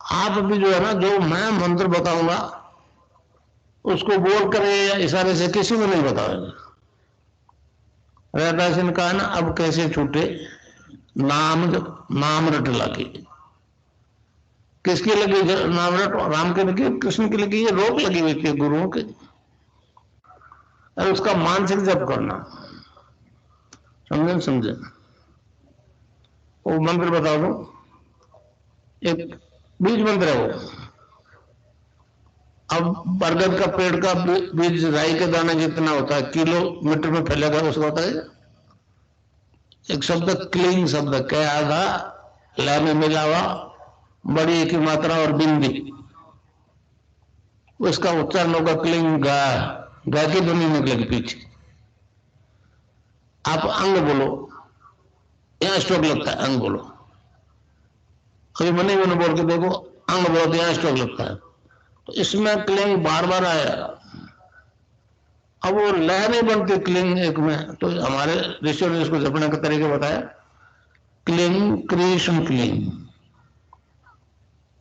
आप भी जो है ना, जो मैं मंत्र बताऊंगा उसको बोल कर या इशारे से किसी को नहीं बताओगे। रहता सिंह कहा ना, अब कैसे छूटे नाम नाम रट लगी। किसकी लगी नाम रट? राम की लगी, कृष्ण की लगी, ये रोक लगी हुई थी गुरुओं की। और उसका मानसिक जप करना, समझे समझे। वो मंत्र बता दो, एक बीज मंत्र है वो। अब बरगद का पेड़ का बीज राई के दाने जितना होता है, किलोमीटर में फैलेगा, उसका होता है एक शब्द क्लीन शब्द क्या आधा लय में मिला हुआ, बड़ी एक ही मात्रा और बिंदी, उसका उच्चारण होगा क्लीन गा। गा की ध्वनि निकलेगी पीछे। आप अंग बोलो, यहां स्ट्रोक लगता है, अंग बोलो। कभी मनी मैंने बोल के देखो, अंग बोलो तो यहां स्ट्रोक लगता है। तो इसमें क्लिंग बार बार आया। अब वो लय नहीं बनती क्लिंग एक में, तो हमारे ऋषियों ने इसको जपने का तरीके बताया। Cling Krishna cling,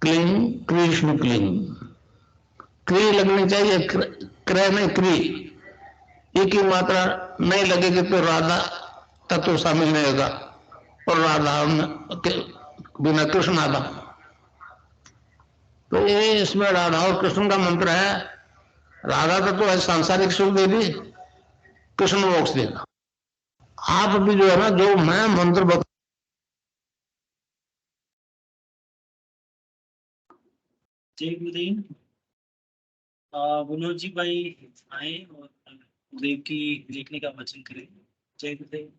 cling Krishna cling. क्री लगनी चाहिए, क्रय नहीं क्री। एक ही मात्रा नहीं लगेगी तो राधा तत्व शामिल नहीं होगा, और राधा के बिना कृष्ण आधा। तो ये इसमें राधा और कृष्ण का मंत्र है। राधा तत्व है सांसारिक सुख देगी, कृष्ण मोक्ष देगा। आप भी जो है ना, जो मैं मंत्र बता। जय गुरुदेव। मनोज जी भाई आए और गुरुदेव की लेखनी का वचन करें। जय गुरुदेव।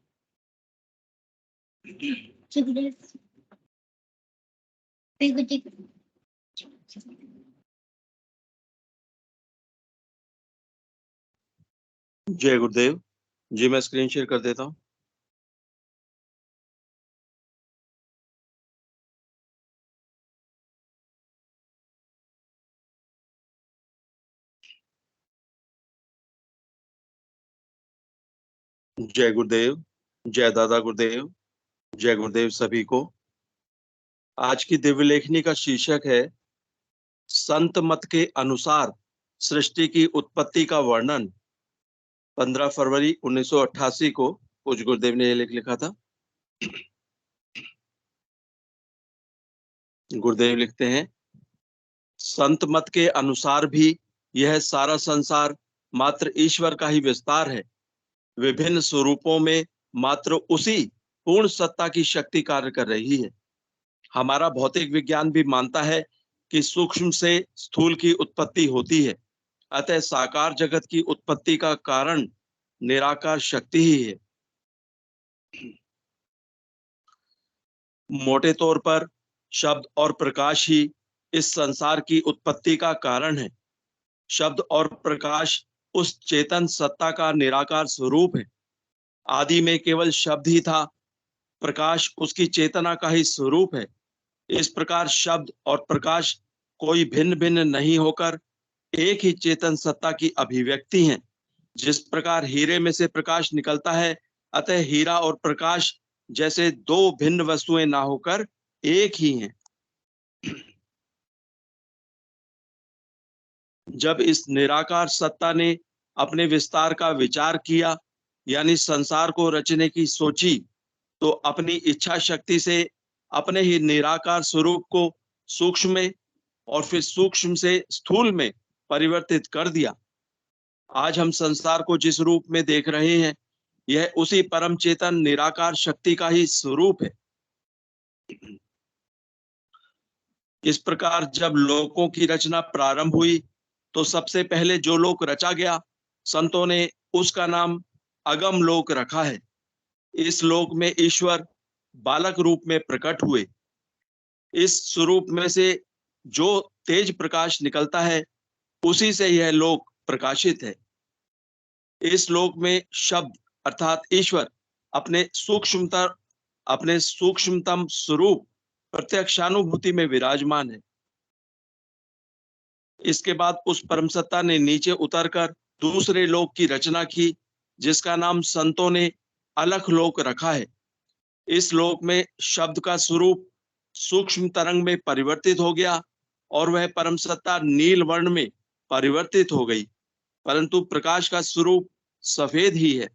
जय गुरुदेव। जय गुरुदेव जी, मैं स्क्रीन शेयर कर देता हूँ। जय गुरुदेव, जय दादा गुरुदेव, जय गुरुदेव सभी को। आज की दिव्य लेखनी का शीर्षक है संत मत के अनुसार सृष्टि की उत्पत्ति का वर्णन। 15 फरवरी 1988 को पूज्य गुरुदेव ने यह लेख लिखा था। गुरुदेव लिखते हैं, संत मत के अनुसार भी यह सारा संसार मात्र ईश्वर का ही विस्तार है। विभिन्न स्वरूपों में मात्र उसी पूर्ण सत्ता की शक्ति कार्य कर रही है। हमारा भौतिक विज्ञान भी मानता है कि सूक्ष्म से स्थूल की उत्पत्ति होती है, अतः साकार जगत की उत्पत्ति का कारण निराकार शक्ति ही है। मोटे तौर पर शब्द और प्रकाश ही इस संसार की उत्पत्ति का कारण है। शब्द और प्रकाश उस चेतन सत्ता का निराकार स्वरूप है। आदि में केवल शब्द ही था, प्रकाश उसकी चेतना का ही स्वरूप है। इस प्रकार शब्द और प्रकाश कोई भिन्न भिन्न नहीं होकर एक ही चेतन सत्ता की अभिव्यक्ति हैं। जिस प्रकार हीरे में से प्रकाश निकलता है, अतः हीरा और प्रकाश जैसे दो भिन्न वस्तुएं ना होकर एक ही हैं। जब इस निराकार सत्ता ने अपने विस्तार का विचार किया, यानी संसार को रचने की सोची, तो अपनी इच्छा शक्ति से अपने ही निराकार स्वरूप को सूक्ष्म में और फिर सूक्ष्म से स्थूल में परिवर्तित कर दिया। आज हम संसार को जिस रूप में देख रहे हैं, यह उसी परम चेतन निराकार शक्ति का ही स्वरूप है। इस प्रकार जब लोकों की रचना प्रारंभ हुई, तो सबसे पहले जो लोक रचा गया, संतों ने उसका नाम अगम लोक रखा है। इस लोक में ईश्वर बालक रूप में प्रकट हुए। इस स्वरूप में से जो तेज प्रकाश निकलता है, उसी से यह लोक प्रकाशित है। इस लोक में शब्द अर्थात ईश्वर अपने सूक्ष्मतम स्वरूप प्रत्यक्षानुभूति में विराजमान है। इसके बाद उस परम सत्ता ने नीचे उतरकर दूसरे लोक की रचना की, जिसका नाम संतों ने अलख लोक रखा है। इस लोक में शब्द का स्वरूप सूक्ष्म तरंग में परिवर्तित हो गया और वह परम सत्ता नील वर्ण में परिवर्तित हो गई, परंतु प्रकाश का स्वरूप सफेद ही है।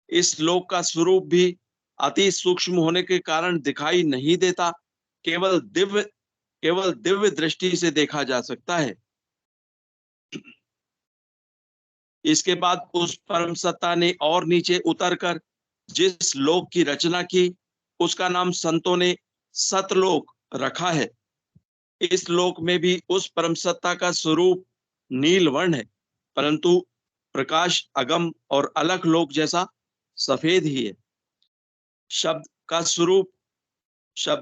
इस लोक का स्वरूप भी अति सूक्ष्म होने के कारण दिखाई नहीं देता, केवल दिव्य दृष्टि से देखा जा सकता है। इसके बाद उस परम सत्ता ने और नीचे उतरकर जिस लोक की रचना की, उसका नाम संतों ने सतलोक रखा है। इस लोक में भी उस परम सत्ता का स्वरूप नील वर्ण है, परंतु प्रकाश अगम और अलग लोक जैसा सफेद ही है। शब्द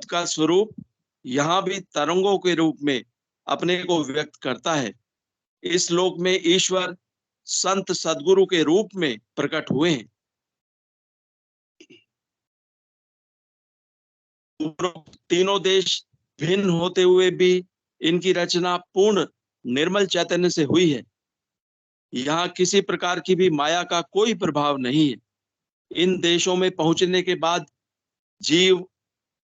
का स्वरूप यहाँ भी तरंगों के रूप में अपने को व्यक्त करता है। इस लोक में ईश्वर संत सदगुरु के रूप में प्रकट हुए हैं। तीनों देश भिन्न होते हुए भी इनकी रचना पूर्ण निर्मल चैतन्य से हुई है। यहाँ किसी प्रकार की भी माया का कोई प्रभाव नहीं है। इन देशों में पहुंचने के बाद जीव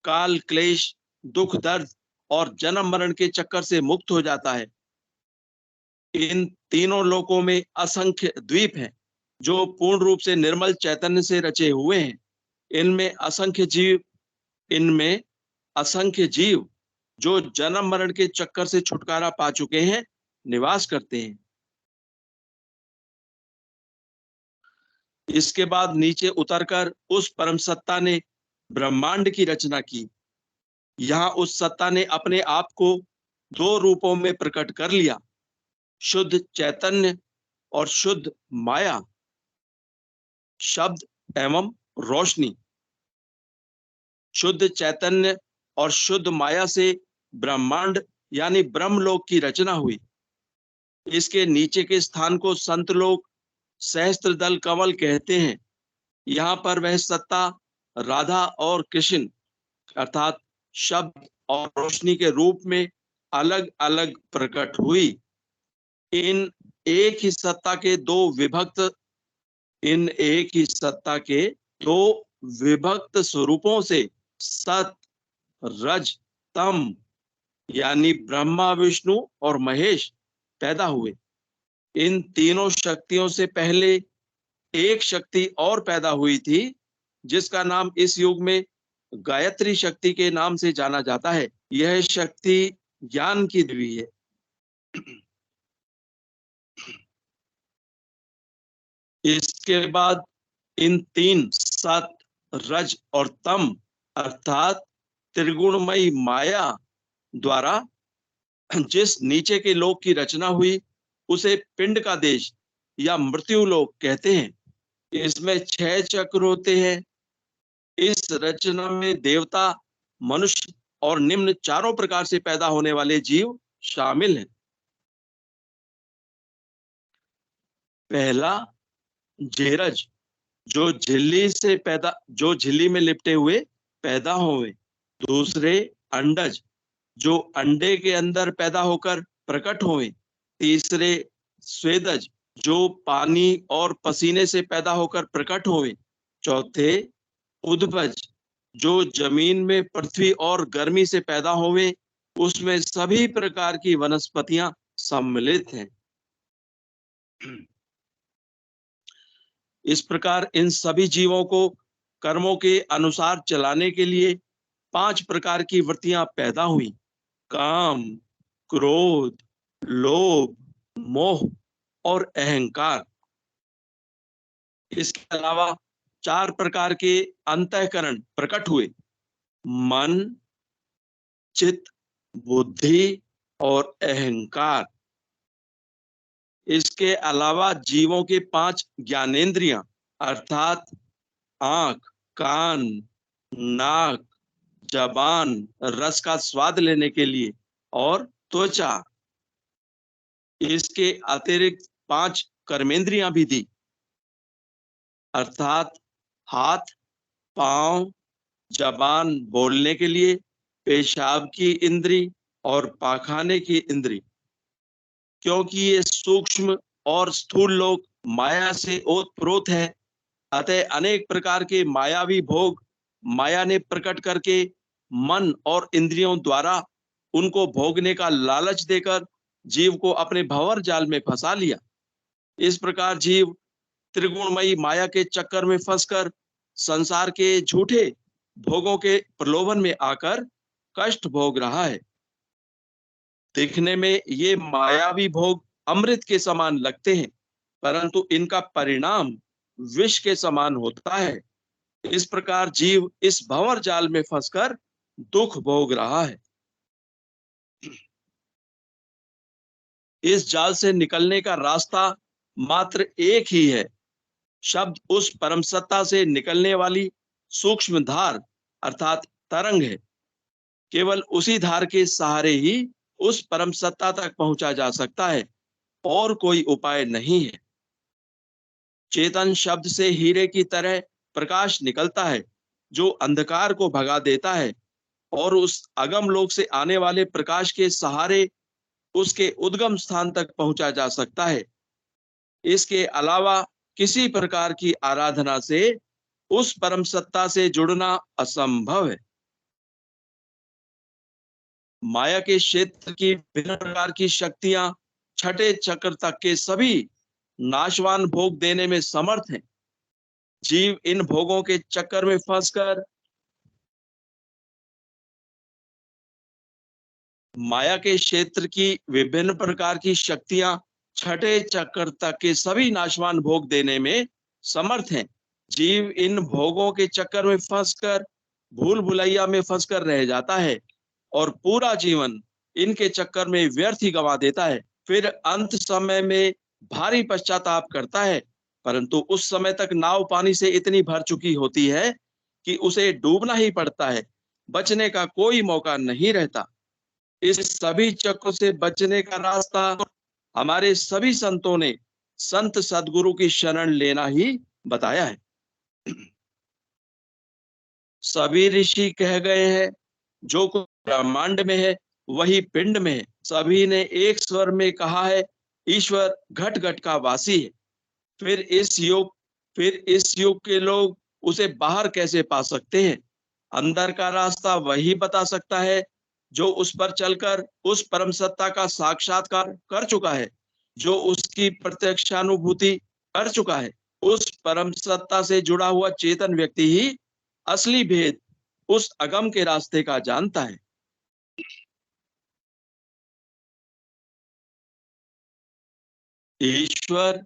काल क्लेश दुख दर्द और जन्म मरण के चक्कर से मुक्त हो जाता है। इन तीनों लोकों में असंख्य द्वीप हैं जो पूर्ण रूप से निर्मल चैतन्य से रचे हुए हैं। इनमें असंख्य जीव जो जन्म मरण के चक्कर से छुटकारा पा चुके हैं निवास करते हैं। इसके बाद नीचे उतरकर उस परम सत्ता ने ब्रह्मांड की रचना की। यहाँ उस सत्ता ने अपने आप को दो रूपों में प्रकट कर लिया, शुद्ध चैतन्य और शुद्ध माया, शब्द एवं रोशनी। शुद्ध चैतन्य और शुद्ध माया से ब्रह्मांड यानी ब्रह्मलोक की रचना हुई। इसके नीचे के स्थान को संत लोग सहस्त्रदल कमल कहते हैं। यहाँ पर वह सत्ता राधा और कृष्ण अर्थात शब्द और रोशनी के रूप में अलग अलग प्रकट हुई। इन एक ही सत्ता के दो विभक्त स्वरूपों से सत रज तम यानी ब्रह्मा विष्णु और महेश पैदा हुए। इन तीनों शक्तियों से पहले एक शक्ति और पैदा हुई थी जिसका नाम इस युग में गायत्री शक्ति के नाम से जाना जाता है। यह शक्ति ज्ञान की देवी है। इसके बाद इन तीन सत रज और तम अर्थात त्रिगुणमयी माया द्वारा जिस नीचे के लोक की रचना हुई उसे पिंड का देश या मृत्यु लोक कहते हैं। इसमें 6 चक्र होते हैं। इस रचना में देवता, मनुष्य और निम्न चारों प्रकार से पैदा होने वाले जीव शामिल हैं। पहला जेरज जो झिल्ली में लिपटे हुए पैदा हुए। दूसरे अंडज जो अंडे के अंदर पैदा होकर प्रकट हुए। तीसरे स्वेदज जो पानी और पसीने से पैदा होकर प्रकट हुए। चौथे उद्भज जो जमीन में पृथ्वी और गर्मी से पैदा हुए। उसमें सभी प्रकार की वनस्पतियां सम्मिलित हैं। इस प्रकार इन सभी जीवों को कर्मों के अनुसार चलाने के लिए 5 प्रकार की वृत्तियां पैदा हुई: काम, क्रोध, लोभ, मोह और अहंकार। इसके अलावा 4 प्रकार के अंतःकरण प्रकट हुए: मन, चित्त, बुद्धि और अहंकार। इसके अलावा जीवों के 5 ज्ञानेंद्रियां अर्थात आंख, कान, नाक, जबान रस का स्वाद लेने के लिए और त्वचा। इसके अतिरिक्त 5 कर्मेंद्रियां भी दी अर्थात हाथ, पांव, जबान बोलने के लिए, पेशाब की इंद्री और पाखाने की इंद्री। क्योंकि ये सूक्ष्म और स्थूल लोक माया से ओतप्रोत है, अतः अनेक प्रकार के मायावी भोग माया ने प्रकट करके मन और इंद्रियों द्वारा उनको भोगने का लालच देकर जीव को अपने भंवर जाल में फंसा लिया। इस प्रकार जीव त्रिगुणमयी माया के चक्कर में फंसकर संसार के झूठे भोगों के प्रलोभन में आकर कष्ट भोग रहा है। दिखने में ये मायावी भोग अमृत के समान लगते हैं, परंतु इनका परिणाम विष के समान होता है। इस प्रकार जीव इस भंवर जाल में फंसकर दुख भोग रहा है। इस जाल से निकलने का रास्ता मात्र एक ही है। शब्द उस परम सत्ता से निकलने वाली सूक्ष्म धार अर्थात तरंग है। केवल उसी धार के सहारे ही उस परम सत्ता तक पहुंचा जा सकता है, और कोई उपाय नहीं है। चेतन शब्द से हीरे की तरह प्रकाश निकलता है, जो अंधकार को भगा देता है, और उस अगम लोक से आने वाले प्रकाश के सहारे उसके उद्गम स्थान तक पहुंचा जा सकता है। इसके अलावा किसी प्रकार की आराधना से उस परम सत्ता से जुड़ना असंभव है। माया के क्षेत्र की विभिन्न प्रकार की शक्तियां छठे चक्र तक के सभी नाशवान भोग देने में समर्थ हैं। जीव इन भोगों के चक्कर में फंसकर माया के क्षेत्र की विभिन्न प्रकार की शक्तियां छठे चक्र तक के सभी नाशवान भोग देने में समर्थ हैं। जीव इन भोगों के चक्कर में फंसकर भूल भुलैया में फंसकर रह जाता है, और पूरा जीवन इनके चक्कर में व्यर्थ ही गंवा देता है। फिर अंत समय में भारी पश्चाताप करता है, परंतु उस समय तक नाव पानी से इतनी भर चुकी होती है कि उसे डूबना ही पड़ता है, बचने का कोई मौका नहीं रहता। इस सभी चक्रों से बचने का रास्ता हमारे सभी संतों ने संत सदगुरु की शरण लेना ही बताया है। सभी ऋषि कह गए हैं, जो कुछ ब्रह्मांड में है वही पिंड में है। सभी ने एक स्वर में कहा है, ईश्वर घट घट का वासी है। फिर इस युग के लोग उसे बाहर कैसे पा सकते हैं? अंदर का रास्ता वही बता सकता है, जो उस पर चलकर उस परम सत्ता का साक्षात्कार कर चुका है, जो उसकी प्रत्यक्षानुभूति कर चुका है। उस परम सत्ता से जुड़ा हुआ चेतन व्यक्ति ही असली भेद उस अगम के रास्ते का जानता है। ईश्वर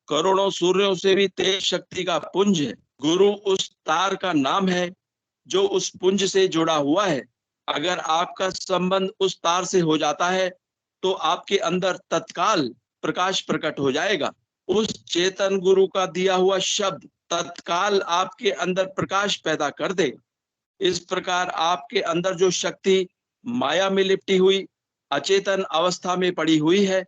करोड़ों सूर्यों से भी तेज शक्ति का पुंज है। गुरु उस तार का नाम है जो उस पुंज से जुड़ा हुआ है। अगर आपका संबंध उस तार से हो जाता है तो आपके अंदर तत्काल प्रकाश प्रकट हो जाएगा। उस चेतन गुरु का दिया हुआ शब्द तत्काल आपके अंदर प्रकाश पैदा कर देगा। इस प्रकार आपके अंदर जो शक्ति माया में लिपटी हुई अचेतन अवस्था में पड़ी हुई है,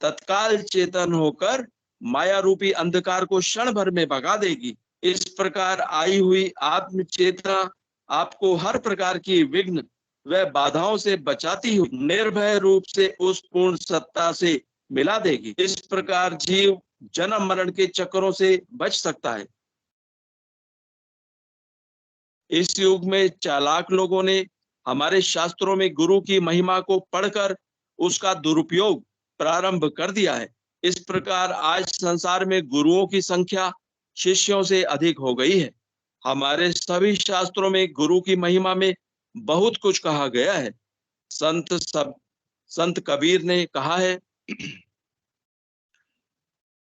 तत्काल चेतन होकर माया रूपी अंधकार को क्षण भर में भगा देगी। इस प्रकार आई हुई आत्म चेतना आपको हर प्रकार की विघ्न व बाधाओं से बचाती हुई निर्भय रूप से उस पूर्ण सत्ता से मिला देगी। इस प्रकार जीव जन्म मरण के चक्रों से बच सकता है। इस युग में चालाक लोगों ने हमारे शास्त्रों में गुरु की महिमा को पढ़कर उसका दुरुपयोग प्रारंभ कर दिया है। इस प्रकार आज संसार में गुरुओं की संख्या शिष्यों से अधिक हो गई है। हमारे सभी शास्त्रों में गुरु की महिमा में बहुत कुछ कहा गया है। संत कबीर ने कहा है,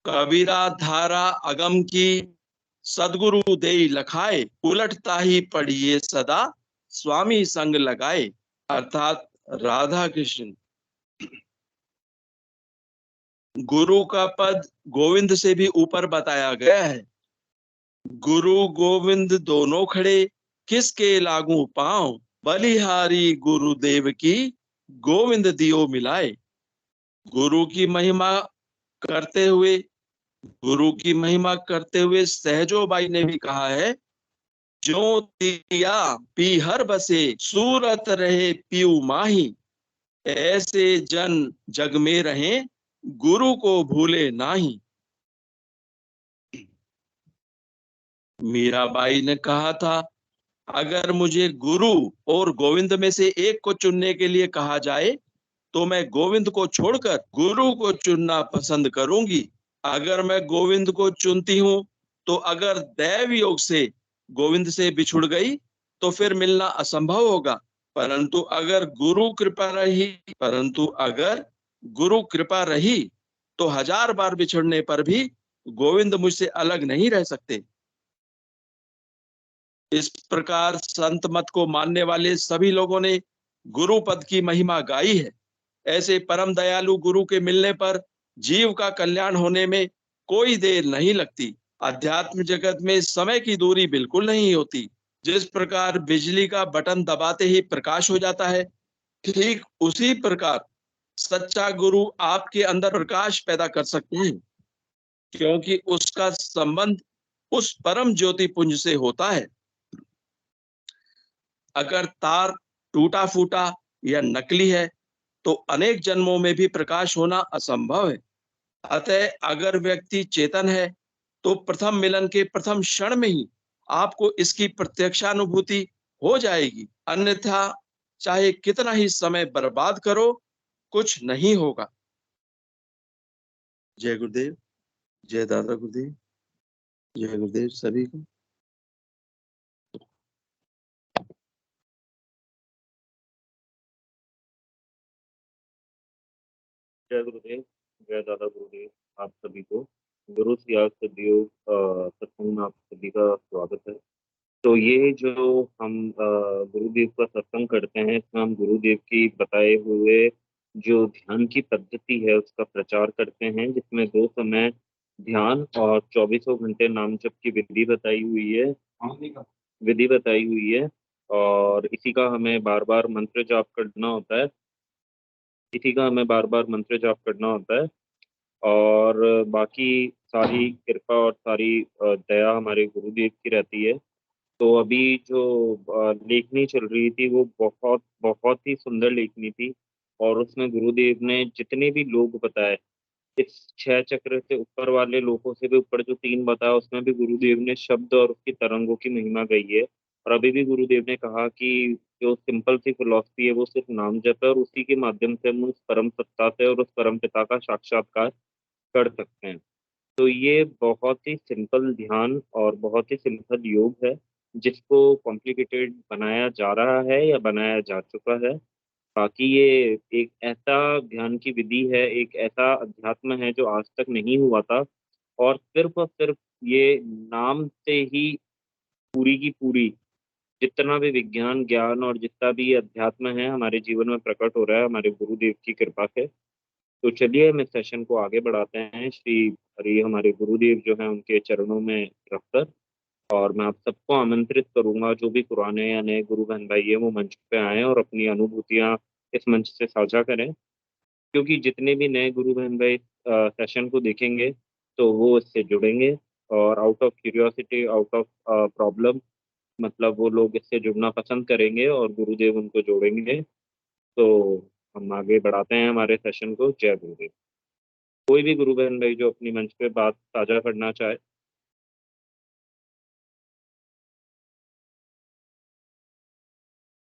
कबीरा धारा अगम की सदगुरु देई लखाए, उलटता ही पढ़िए सदा स्वामी संग लगाए। अर्थात राधा कृष्ण। गुरु का पद गोविंद से भी ऊपर बताया गया है। गुरु गोविंद दोनों खड़े, किसके लागू पांव, बलिहारी गुरुदेव की गोविंद दियो मिलाए। गुरु की महिमा करते हुए सहजोबाई ने भी कहा है, जो तिया पी हर बसे, सूरत रहे पीऊ माही, ऐसे जन जग में रहे, गुरु को भूले नाही। मीराबाई ने कहा था, अगर मुझे गुरु और गोविंद में से एक को चुनने के लिए कहा जाए तो मैं गोविंद को छोड़कर गुरु को चुनना पसंद करूंगी। अगर मैं गोविंद को चुनती हूं तो अगर दैव योग से गोविंद से बिछुड़ गई तो फिर मिलना असंभव होगा। परंतु अगर गुरु कृपा रही तो 1000 बार बिछड़ने पर भी गोविंद मुझसे अलग नहीं रह सकते। इस प्रकार संत मत को मानने वाले सभी लोगों ने गुरु पद की महिमा गाई है। ऐसे परम दयालु गुरु के मिलने पर जीव का कल्याण होने में कोई देर नहीं लगती। अध्यात्म जगत में समय की दूरी बिल्कुल नहीं होती। जिस प्रकार बिजली का बटन दबाते ही प्रकाश हो जाता है, ठीक उसी प्रकार सच्चा गुरु आपके अंदर प्रकाश पैदा कर सकते हैं, क्योंकि उसका संबंध उस परम ज्योति पुंज से होता है। अगर तार टूटा फूटा या नकली है तो अनेक जन्मों में भी प्रकाश होना असंभव है। अतः अगर व्यक्ति चेतन है तो प्रथम मिलन के प्रथम क्षण में ही आपको इसकी प्रत्यक्षानुभूति हो जाएगी, अन्यथा चाहे कितना ही समय बर्बाद करो कुछ नहीं होगा। जय गुरुदेव, जय दादा गुरुदेव, जय गुरुदेव सभी को। जय गुरुदेव, जय दादा गुरुदेव, आप सभी को गुरु सियाज सदयोग सत्संग में आप सभी का स्वागत है। तो ये जो हम गुरुदेव का सत्संग करते हैं, इसमें हम गुरुदेव की बताए हुए जो ध्यान की पद्धति है उसका प्रचार करते हैं, जिसमें 2 समय ध्यान और 24 घंटे नाम जप की विधि बताई हुई है और इसी का हमें बार बार मंत्र जाप करना होता है। और बाकी सारी कृपा और सारी दया हमारे गुरुदेव की रहती है। तो अभी जो लेखनी चल रही थी वो बहुत बहुत ही सुंदर लेखनी थी और उसमें गुरुदेव ने जितने भी लोग बताए, इस 6 चक्र से ऊपर वाले लोगों से भी ऊपर जो 3 बताया, उसमें भी गुरुदेव ने शब्द और उसकी तरंगों की महिमा गई है। और अभी भी गुरुदेव ने कहा कि जो सिंपल सी फिलॉसफी है वो सिर्फ नाम जप है और उसी के माध्यम से हम उस परम सत्ता से और उस परम पिता का साक्षात्कार कर सकते हैं। तो ये बहुत ही सिंपल ध्यान और बहुत ही सिंपल योग है, जिसको कॉम्प्लिकेटेड बनाया जा रहा है या बनाया जा चुका है। बाकी ये एक ऐसा ध्यान की विधि है, एक ऐसा अध्यात्म है जो आज तक नहीं हुआ था और सिर्फ ये नाम से ही पूरी की पूरी जितना भी विज्ञान ज्ञान और जितना भी अध्यात्म है हमारे जीवन में प्रकट हो रहा है हमारे गुरुदेव की कृपा से। तो चलिए हम इस सेशन को आगे बढ़ाते हैं। श्री हरि हमारे गुरुदेव जो हैं उनके चरणों में रखकर, और मैं आप सबको आमंत्रित करूंगा जो भी पुराने या नए गुरु बहन भाई है वो मंच पे आए और अपनी अनुभूतियां इस मंच से साझा करें, क्योंकि जितने भी नए गुरु बहन भाई सेशन को देखेंगे तो वो इससे जुड़ेंगे और out of curiosity, out of problem, मतलब वो लोग इससे जुड़ना पसंद करेंगे और गुरुदेव उनको जोड़ेंगे। तो हम आगे बढ़ाते हैं हमारे सेशन को। जय गुरुदेव। कोई भी गुरु बहन भाई जो अपनी मंच पे बात साझा करना चाहे।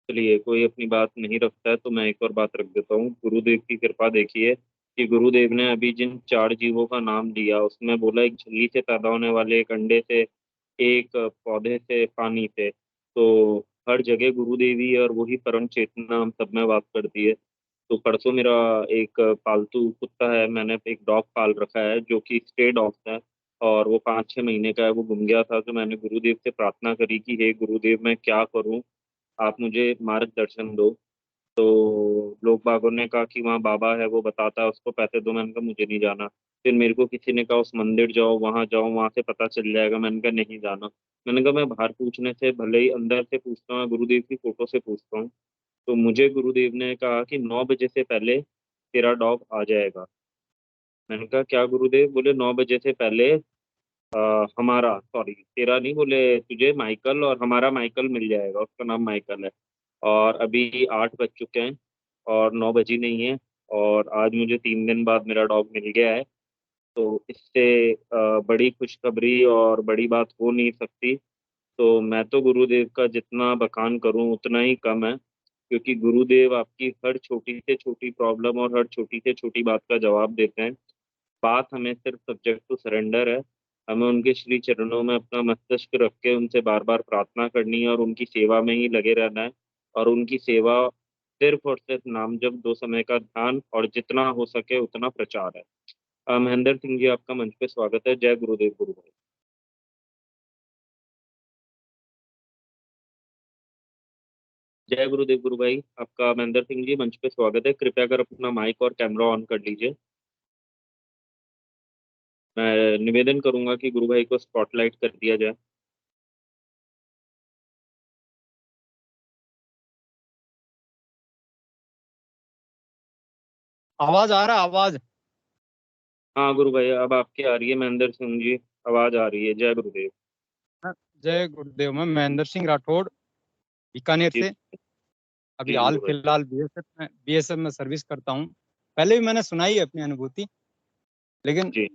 चलिए, कोई अपनी बात नहीं रखता है तो मैं एक और बात रख देता हूँ। गुरुदेव की कृपा देखिए कि गुरुदेव ने अभी जिन 4 जीवों का नाम दिया उसमें बोला एक झिल्ली से पैदा होने वाले, एक अंडे से, एक पौधे से, पानी से। तो हर जगह गुरुदेवी और वही परम चेतना हम सब में वास करती है। तो परसों मेरा एक पालतू कुत्ता है, मैंने एक डॉग पाल रखा है जो कि स्टे डॉग है और वो 5-6 महीने का है। वो गुम गया था तो मैंने गुरुदेव से प्रार्थना करी कि हे गुरुदेव, मैं क्या करूं, आप मुझे मार्गदर्शन दो। तो लोग बागों ने कहा कि वहाँ बाबा है वो बताता है, उसको पैसे दो। मैंने कहा मुझे नहीं जाना। फिर मेरे को किसी ने कहा उस मंदिर जाओ, वहां से पता चल जाएगा। मैंने कहा नहीं जाना। मैंने कहा मैं बाहर पूछने से भले ही अंदर से पूछता हूँ, मैं गुरुदेव की फोटो से पूछता हूँ। तो मुझे गुरुदेव ने कहा कि 9 बजे से पहले तेरा डॉग आ जाएगा। मैंने कहा क्या गुरुदेव? बोले 9 बजे से पहले हमारा, सॉरी तेरा नहीं, बोले तुझे माइकल और हमारा माइकल मिल जाएगा, उसका नाम माइकल है। और अभी 8 बज चुके हैं और 9 बजी नहीं है और आज मुझे 3 दिन बाद मेरा डॉग मिल गया है। तो इससे बड़ी खुशखबरी और बड़ी बात हो नहीं सकती। तो मैं तो गुरुदेव का जितना बखान करूं उतना ही कम है, क्योंकि गुरुदेव आपकी हर छोटी से छोटी प्रॉब्लम और हर छोटी से छोटी बात का जवाब देते हैं। बात हमें सिर्फ सब्जेक्ट टू सरेंडर है। हमें उनके श्री चरणों में अपना मस्तिष्क रख के उनसे बार बार प्रार्थना करनी है और उनकी सेवा में ही लगे रहना है। और उनकी सेवा सिर्फ और सिर्फ नाम जप, 2 समय का ध्यान और जितना हो सके उतना प्रचार है। महेंद्र सिंह जी, आपका मंच पे स्वागत है। जय गुरुदेव गुरु भाई। जय गुरुदेव गुरु भाई, आपका महेंद्र सिंह जी मंच पे स्वागत है। कृपया कर अपना माइक और कैमरा ऑन कर लीजिए। मैं निवेदन करूंगा कि गुरु भाई को स्पॉटलाइट कर दिया जाए। आवाज आ रहा आवाज। हाँ गुरु भाई, अब आपकी आ रही है महेंद्र सिंह जी, आवाज आ रही है। जय गुरुदेव। जय गुरुदेव। मैं महेंद्र सिंह राठौड़, बीकानेर जी से। अभी जी हाल गुरु भाई। फिलहाल बीएसएफ में सर्विस करता हूँ। पहले भी मैंने सुनाई है अपनी अनुभूति, लेकिन जी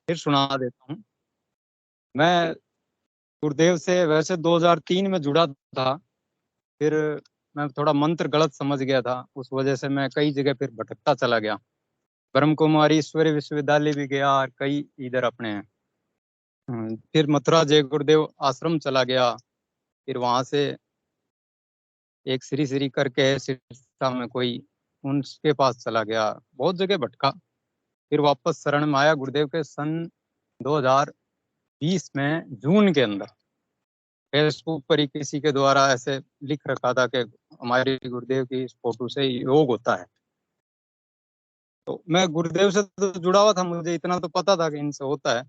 फिर सुना देता हूँ। मैं गुरुदेव से वैसे 2003 में जुड़ा था। फिर मैं थोड़ा मंत्र गलत समझ गया था, उस वजह से मैं कई जगह फिर भटकता चला गया। ब्रह्म कुमारी ईश्वरीय विश्वविद्यालय भी गया और कई इधर अपने फिर मथुरा जय गुरुदेव आश्रम चला गया। फिर वहां से एक श्री श्री करके है सिरसा में कोई, उनके पास चला गया। बहुत जगह भटका, फिर वापस शरण में आया गुरुदेव के सन 2020 में जून के अंदर। फेसबुक पर ही किसी के द्वारा ऐसे लिख रखा था कि हमारे गुरुदेव की इस फोटो से योग होता है। तो मैं गुरुदेव से तो जुड़ा हुआ था, मुझे इतना तो पता था कि इनसे होता है,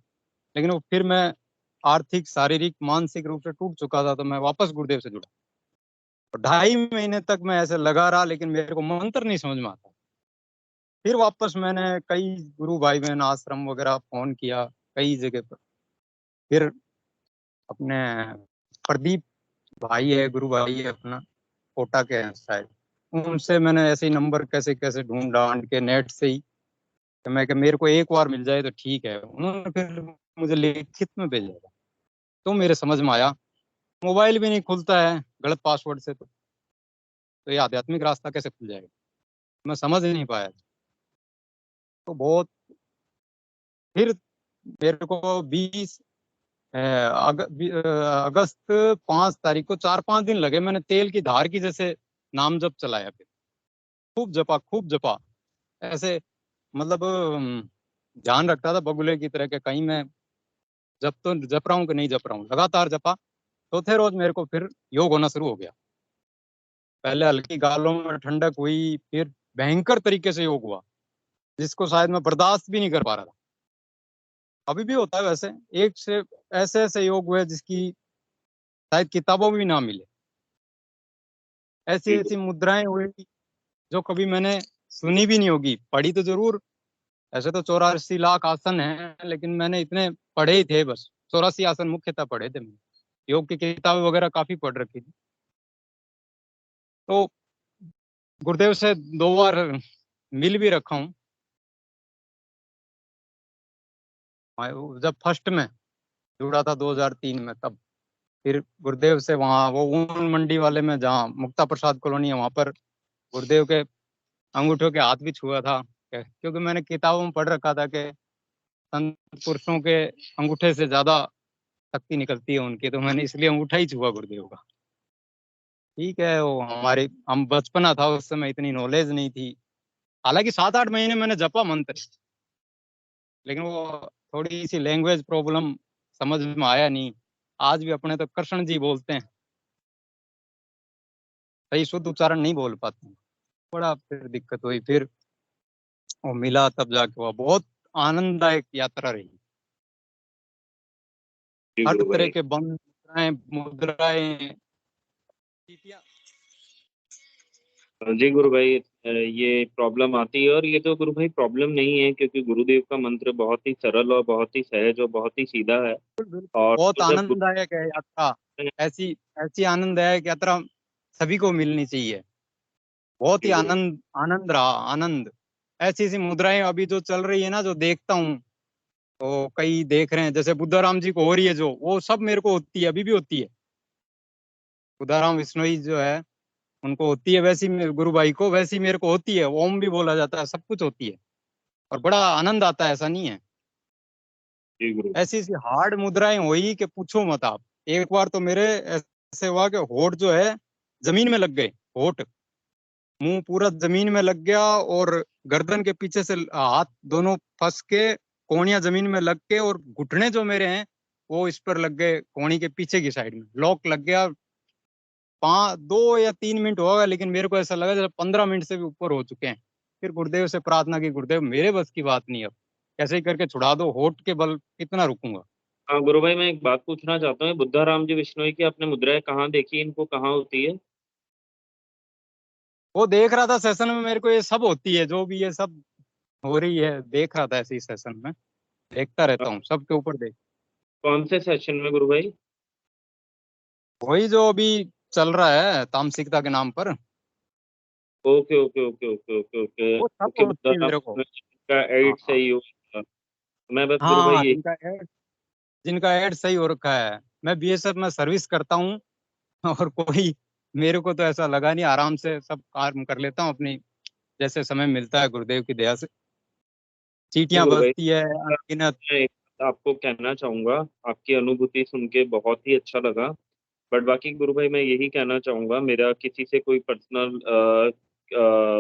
लेकिन वो फिर मैं आर्थिक शारीरिक मानसिक रूप से टूट चुका था, तो मैं वापस गुरुदेव से जुड़ा। 2.5 महीने तक मैं ऐसे लगा रहा, लेकिन मेरे को मंत्र नहीं समझ में आता। फिर वापस मैंने कई गुरु भाई बहन आश्रम वगैरह फोन किया कई जगह पर। फिर अपने प्रदीप भाई है, गुरु भाई है अपना, कोटा के हैं शायद, उनसे मैंने ऐसे ही नंबर कैसे कैसे ढूंढ ढांड के नेट से ही, कि मैं कि मेरे को एक बार मिल जाए तो ठीक है। उन्होंने फिर मुझे लिखित में भेजा था, तो मेरे समझ में आया मोबाइल भी नहीं खुलता है गलत पासवर्ड से, तो ये आध्यात्मिक रास्ता कैसे खुल जाएगा, मैं समझ नहीं पाया। तो बहुत फिर मेरे को 20 अगस्त 5 तारीख को 4-5 दिन लगे। मैंने तेल की धार की जैसे नाम जप चलाया, फिर खूब जपा ऐसे, मतलब ध्यान रखता था बगुले की तरह के, कहीं मैं जप रहा हूँ कि नहीं जप रहा हूँ, लगातार जपा। चौथे रोज मेरे को फिर योग होना शुरू हो गया। पहले हल्की गालों में ठंडक हुई, फिर भयंकर तरीके से योग हुआ, जिसको शायद मैं बर्दाश्त भी नहीं कर पा रहा था। अभी भी होता है वैसे, एक से ऐसे ऐसे योग हुए जिसकी शायद किताबों में भी ना मिले। ऐसी जी ऐसी मुद्राएं हुई जो कभी मैंने सुनी भी नहीं होगी, पढ़ी तो जरूर। ऐसे तो 84 लाख आसन हैं, लेकिन मैंने इतने पढ़े ही थे बस। 84 आसन मुख्यतः पढ़े थे मैंने, योग की किताबें वगैरह काफी पढ़ रखी थी। तो गुरुदेव से 2 बार मिल भी रखा हूँ। जब फर्स्ट में जुड़ा था 2003 में, तब फिर गुरुदेव से वहाँ वो ऊन मंडी वाले में, जहाँ मुक्ता प्रसाद कॉलोनी है, वहाँ पर गुरुदेव के अंगूठों के हाथ भी छुआ था, क्योंकि मैंने किताबों में पढ़ रखा था कि संत पुरुषों के अंगूठे से ज्यादा शक्ति निकलती है उनकी, तो मैंने इसलिए अंगूठा ही छुआ गुरुदेव का। ठीक है, वो हमारी हम बचपना था, उस समय इतनी नॉलेज नहीं थी। हालांकि 7-8 महीने मैंने जपा मंत्र, लेकिन वो थोड़ी सी लैंग्वेज प्रॉब्लम, समझ में आया नहीं। आज भी अपने तो कृष्ण जी बोलते हैं, सही शुद्ध उच्चारण नहीं बोल पाते हैं। बड़ा फिर दिक्कत हुई, फिर वो मिला तब जाके हुआ। बहुत आनंददायक यात्रा रही। जी हर गुरु तरह भाई। के बंद मुद्राएं। जी गुरु भाई, ये प्रॉब्लम आती है, और ये तो गुरु भाई प्रॉब्लम नहीं है, क्योंकि गुरुदेव का मंत्र बहुत ही सरल और बहुत ही सहज और बहुत ही सीधा है। बिल्कुल, और बहुत तो जब आनंददायक है यात्रा। ऐसी ऐसी आनंददायक यात्रा सभी को मिलनी चाहिए। बहुत ही गुरु भाई। आनंद आनंद रहा, आनंद। ऐसी ऐसी मुद्राएं अभी जो चल रही है ना, जो देखता हूँ, तो कई देख रहे हैं, जैसे बुद्धा राम जी को हो रही है जो, वो सब मेरे को होती है, अभी भी होती है। खुदाराम विश्नोई जो है उनको होती है, वैसी गुरु भाई को वैसी मेरे को होती है। ओम भी बोला जाता है, सब कुछ होती है और बड़ा आनंद आता है, ऐसा नहीं है। जी गुरु। ऐसी ऐसी हार्ड मुद्राएं हुई कि पूछो मत आप। एक बार तो मेरे ऐसे हुआ कि होठ जो है जमीन में लग गए, होठ मुंह पूरा जमीन में लग गया और गर्दन के पीछे से हाथ दोनों फंस के कोहनियां जमीन में लग के, और घुटने जो मेरे हैं वो इस पर लग गए, कोहनी के पीछे की साइड में लॉक लग गया। 2 या 3 मिनट होगा, लेकिन मेरे को ऐसा लगा जैसे 15 मिनट से भी ऊपर हो चुके हैं। फिर गुरुदेव से प्रार्थना की, गुरुदेव मेरे बस की बात नहीं, अब कैसे ही करके छुड़ा दो, होठ के बल कितना रुकूंगा। हाँ गुरु भाई, मैं एक बात पूछना चाहता हूँ, बुद्धाराम जी विश्नोई की आपने मुद्राएं कहाँ देखी, इनको कहाँ होती है? वो देख रहा था सेशन में, मेरे को ये सब होती है, जो भी ये सब हो रही है देख रहा था ऐसे ही सेशन में, देखता रहता हूँ सबके ऊपर देख। कौन से सेशन में गुरु भाई? वही जो अभी चल रहा है तामसिकता के नाम पर, okay okay okay okay okay okay वो सब ओके। होती है बुद्धाराम मेरे को। का हाँ एड हाँ सही हो। मैं बस गुरु भाई हाँ, ये। जिनका ऐड सही हो रखा है। मैं बीएसएफ में सर्विस करता हूँ और कोई मेरे को तो ऐसा लगा नहीं, आराम से सब काम कर लेता हूँ अपनी, जैसे समय मिलता है गुरुदेव की दया से। नहीं चीटियां गुरु भाई, बजती है अनगिनत। मैं एक बात आपको कहना चाहूंगा, आपकी अनुभूति सुन के बहुत ही अच्छा लगा। बट बाकी गुरु भाई, मैं यही कहना चाहूंगा, मेरा किसी से कोई पर्सनल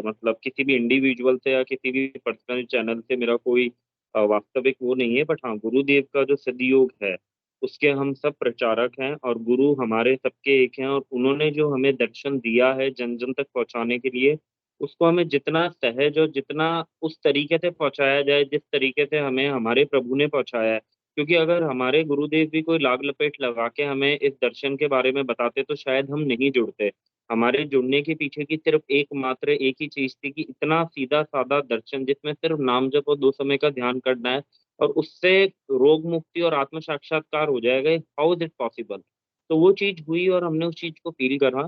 मतलब किसी भी इंडिविजुअल से या किसी भी पर्सनल चैनल से मेरा कोई वास्तविक वो नहीं है। बट हाँ, गुरुदेव का जो सदयोग है उसके हम सब प्रचारक हैं, और गुरु हमारे सबके एक हैं, और उन्होंने जो हमें दर्शन दिया है जन जन तक पहुंचाने के लिए, उसको हमें जितना सहज और जितना उस तरीके से पहुंचाया जाए जिस तरीके से हमें हमारे प्रभु ने पहुंचाया है। क्योंकि अगर हमारे गुरुदेव भी कोई लाग लपेट लगा के हमें इस दर्शन के बारे में बताते तो शायद हम नहीं जुड़ते। हमारे जुड़ने के पीछे की सिर्फ एकमात्र एक ही चीज थी कि इतना सीधा साधा दर्शन जिसमें सिर्फ नाम जप और 2 समय का ध्यान करना है, और उससे रोग मुक्ति और आत्म साक्षात्कार हो जाएगा। How is it possible? तो वो चीज हुई और हमने उस चीज को फील करा।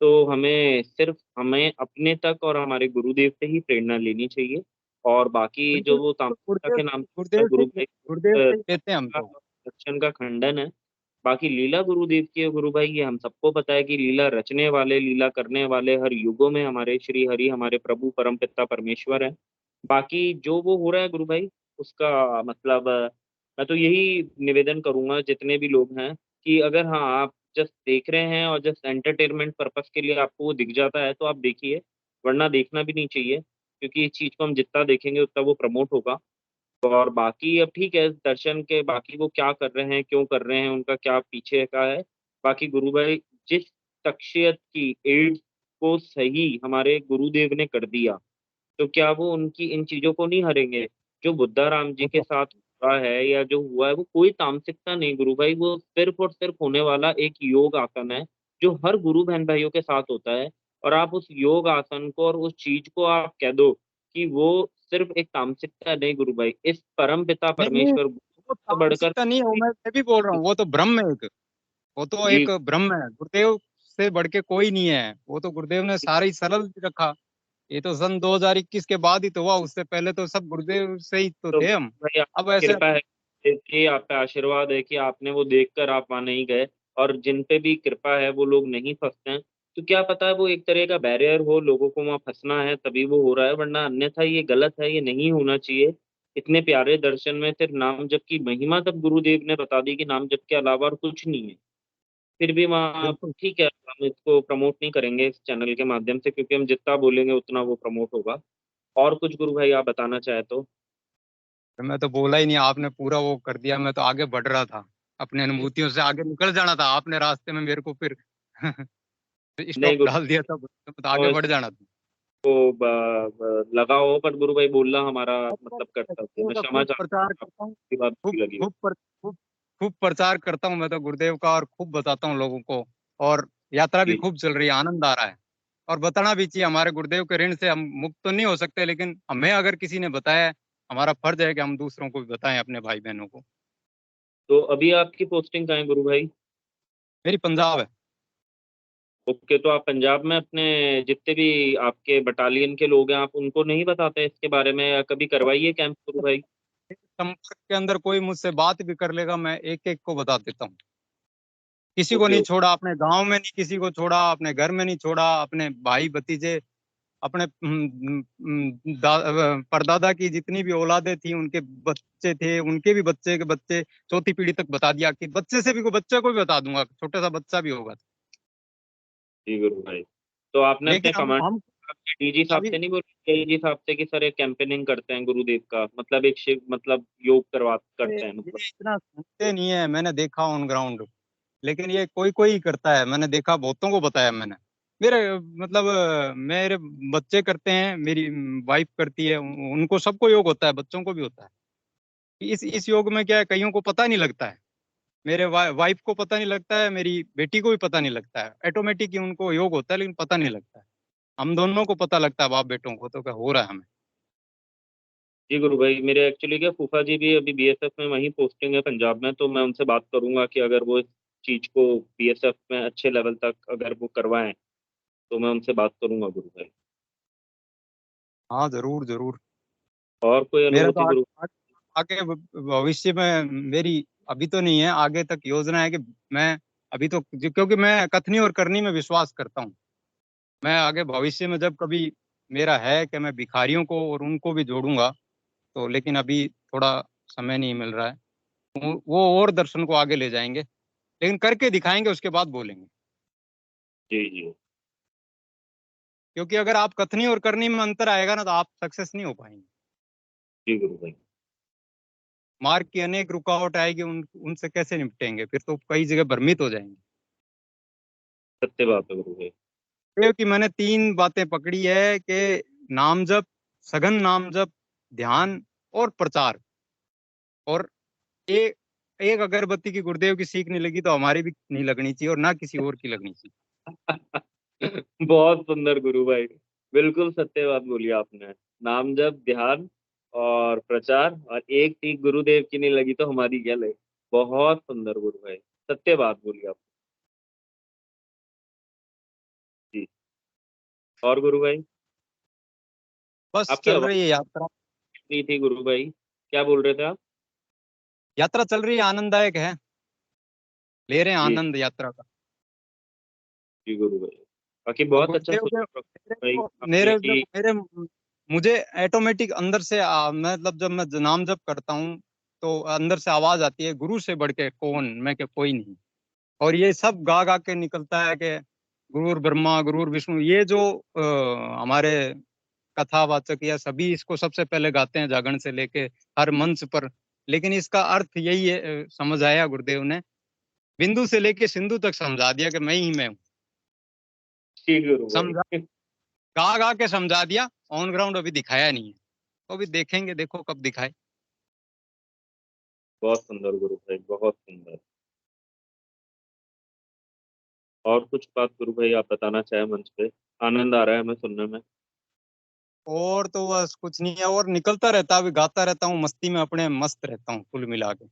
तो हमें अपने तक और हमारे गुरुदेव से ही प्रेरणा लेनी चाहिए। और बाकी जो बिल्कुल वो बिल्कुल, तांत्रिकता के नाम गुरुदेव से गुरु भाई गुरुदेव से ही लेते हैं हम तो। दर्शन का खंडन है। बाकी लीला गुरुदेव की है गुरु भाई, ये हम सबको पता है कि लीला रचने वाले, लीला करने वाले हर युगों में हमारे श्री हरि, हमारे प्रभु परम पिता परमेश्वर है। बाकी जो वो हो रहा है गुरु भाई, उसका मतलब मैं तो यही निवेदन करूंगा जितने भी लोग हैं कि अगर हाँ आप जस्ट देख रहे हैं और जस्ट एंटरटेनमेंट पर्पस के लिए आपको वो दिख जाता है तो आप देखिए, वरना देखना भी नहीं चाहिए। क्योंकि इस चीज को हम जितना देखेंगे उतना वो प्रमोट होगा। और बाकी अब ठीक है, दर्शन के बाकी वो क्या कर रहे हैं, क्यों कर रहे हैं, उनका क्या पीछे का है। बाकी गुरु भाई, जिस शख्सियत की एड्स को सही हमारे गुरुदेव ने कर दिया, तो क्या वो उनकी इन चीजों को नहीं हरेंगे? जो बुद्धाराम जी वो के तो साथ हुआ है या जो हुआ है, वो कोई तामसिकता नहीं गुरु भाई, वो सिर्फ और सिर्फ होने वाला एक योग आसन है जो हर गुरु बहन भाइयों के साथ होता है। और आप उस योग आसन को और उस चीज को आप कह दो कि वो सिर्फ एक तामसिकता नहीं गुरु भाई, इस परम पिता नहीं नहीं, परमेश्वर वो से बढ़कर तामसिकता नहीं है, मैं भी बोल रहा हूँ, वो तो ब्रह्म है एक। वो तो जी। एक ब्रह्म है, गुरुदेव से बढ़ के कोई नहीं है। वो तो गुरुदेव ने सारा ही सरल रखा। ये तो सन 2021 के बाद ही तो हुआ, उससे पहले तो सब गुरुदेव से ही तो तो थे हम। भाई अब आपकी ऐसे कृपा है कि आप पे आशीर्वाद है कि आपने वो देखकर आप वहां नहीं गए। और जिन पे भी कृपा है वो लोग नहीं फंसते हैं। तो क्या पता है वो एक तरह का बैरियर हो, लोगों को वहां फंसना है तभी वो हो रहा है, वरना अन्यथा ये गलत है, ये नहीं होना चाहिए। इतने प्यारे दर्शन में सिर्फ नाम जप की महिमा तब गुरुदेव ने बता दी कि नाम जप के अलावा और कुछ नहीं है। फिर भी वहाँ बिल्कुल। ठीक है, हम इसको प्रमोट नहीं करेंगे इस चैनल के माध्यम से, क्योंकि हम जितना बोलेंगे उतना वो प्रमोट होगा। और कुछ गुरु भाई आप बताना चाहे तो? मैं तो बोला ही नहीं, आपने पूरा वो कर दिया। मैं तो आगे बढ़ रहा था, अपने अनुभूतियों से आगे निकल जाना था, आपने रास्ते में मेरे को फिर नहीं स्टॉप गुरु, डाल दिया था, तो आगे तो बढ़ जाना था। इसको लगा हो, पर गुरु भाई बोलना हमारा मतलब कर्तव्य है। गुरुदेव मैं का क्षमा खूब चाहता हूँ प्रचार अगर करता हूँ, आपकी बात खूब बुरी लगी हो। खूब खूब खूब प्रचार करता हूँ मैं तो गुरुदेव का, और खूब बताता हूँ लोगों को। और यात्रा भी जी। खूब चल रही है, आनंद आ रहा है। और बताना भी चाहिए, हमारे गुरुदेव के ऋण से हम मुक्त तो नहीं हो सकते, लेकिन हमें अगर किसी ने बताया है, हमारा फर्ज है कि हम दूसरों को भी बताएं, अपने भाई बहनों को। तो अभी आपकी पोस्टिंग कहाँ है गुरु भाई? मेरी पंजाब है। ओके, तो आप पंजाब में अपने जितने भी आपके बटालियन के लोग हैं, आप उनको नहीं बताते इसके बारे में, या कभी करवाइए कैंप गुरु भाई? संपर्क के अंदर कोई मुझसे बात भी कर लेगा, मैं एक एक को बता देता हूँ किसी को ओके नहीं ओके छोड़ा, अपने गांव में नहीं किसी को छोड़ा, अपने घर में नहीं छोड़ा, अपने भाई भतीजे, अपने परदादा की जितनी भी औलादे थी उनके बच्चे थे, उनके भी बच्चे के बच्चे, चौथी पीढ़ी तक बता दिया कि बच्चे से भी कोई बच्चे को भी बता दूंगा, छोटा सा बच्चा भी होगा। जी गुरु भाई। तो आपने अपने लेकिन कमांड हम डीजी साहब अभी से नहीं बोला, डीजी साहब से कि सर एक कैंपेनिंग करते हैं गुरुदेव का, मतलब एक शिव मतलब योग करवा करते हैं ये मतलब। इतना सुनते नहीं है, मैंने देखा ऑन ग्राउंड, लेकिन ये कोई कोई ही करता है, मैंने देखा बहुतों को बताया मैंने। मेरे मतलब मेरे बच्चे करते हैं, मेरी वाइफ करती है, उनको सबको योग होता है, बच्चों को भी होता है। इस योग में क्या है, कईयों को पता नहीं लगता है, मेरे वाइफ को पता नहीं लगता है, मेरी बेटी को भी पता नहीं लगता है, ऑटोमेटिक ही उनको योग होता है लेकिन पता नहीं लगता है। हम दोनों को पता लगता है, बाप बेटों को, तो क्या हो रहा है हमें। जी गुरु भाई, मेरे एक्चुअली क्या फूफा जी भी अभी बीएसएफ में वहीं पोस्टिंग है पंजाब में, तो मैं उनसे बात करूंगा कि अगर वो इस चीज को बीएसएफ में अच्छे लेवल तक अगर वो करवाएं तो मैं उनसे बात करूंगा गुरु भाई। हाँ जरूर जरूर। और कोई मेरा तो अनुभूति गुरु? आगे भविष्य में मेरी, अभी तो नहीं है, आगे तक योजना है कि मैं अभी तो क्योंकि मैं कथनी और करनी में विश्वास करता हूँ, मैं आगे भविष्य में जब कभी मेरा है कि मैं भिखारियों को और उनको भी जोड़ूंगा, तो लेकिन अभी थोड़ा समय नहीं मिल रहा है। वो और दर्शन को आगे ले जाएंगे, लेकिन करके दिखाएंगे, उसके बाद बोलेंगे। जी जी क्योंकि अगर आप कथनी और करनी में अंतर आएगा ना, तो आप सक्सेस नहीं हो पाएंगे। जी गुरु भाई। मार्ग की अनेक रुकावट आएगी, उनसे कैसे निपटेंगे, फिर तो कई जगह भ्रमित हो जाएंगे। सत्य बात है गुरु भाई। क्योंकि मैंने तीन बातें पकड़ी है कि नाम जप, सघन नाम जप, ध्यान और प्रचार, और एक एक अगरबत्ती की गुरुदेव की सीख नहीं लगी तो हमारी भी नहीं लगनी चाहिए, और ना किसी और की लगनी चाहिए। बहुत सुंदर गुरु भाई, बिल्कुल सत्य बात बोली आपने। नाम जप, ध्यान और प्रचार, और एक सीख गुरुदेव की नहीं लगी तो हमारी क्या लगी। बहुत सुंदर गुरु भाई, सत्य बात बोली आप। जी। और गुरु भाई, बस आपकी चल आवाज रही है यात्रा। नहीं थी गुरु भाई, क्या बोल रहे थे आप? यात्रा चल रही है, आनंददायक है, ले रहे हैं जी आनंद यात्रा का। जी गुरु भाई, बाकी और बहुत अच्छा गुरुदेव के सुना मेरे भाई को आपने मेरे कि मेरे मुझे ऑटोमेटिक अंदर से मतलब जब मैं नाम जप करता हूँ तो अंदर से आवाज आती है, गुरु से बढ़ के कौन, मैं के कोई नहीं। और ये सब गा गा के निकलता है कि गुरुर ब्रह्मा गुरुर विष्णु, ये जो हमारे कथावाचक या सभी इसको सबसे पहले गाते हैं जागरण से लेके हर मंच पर। लेकिन इसका अर्थ यही है, समझ आया गुरुदेव ने बिंदु से लेके सिंधु तक समझा दिया कि मैं ही मैं हूँ। जी गुरु समझा, भाई। गा गा के समझा दिया, ऑन ग्राउंड अभी दिखाया नहीं है, तो अभी देखेंगे, देखो कब दिखाए। बहुत सुंदर गुरु भाई, बहुत सुंदर। और कुछ बात गुरु भाई आप बताना चाहे मंच पे? आनंद आ रहा है हमें सुनने में। और तो बस कुछ नहीं है, और निकलता रहता, अभी गाता रहता हूँ, मस्ती में अपने मस्त रहता हूँ कुल मिला के।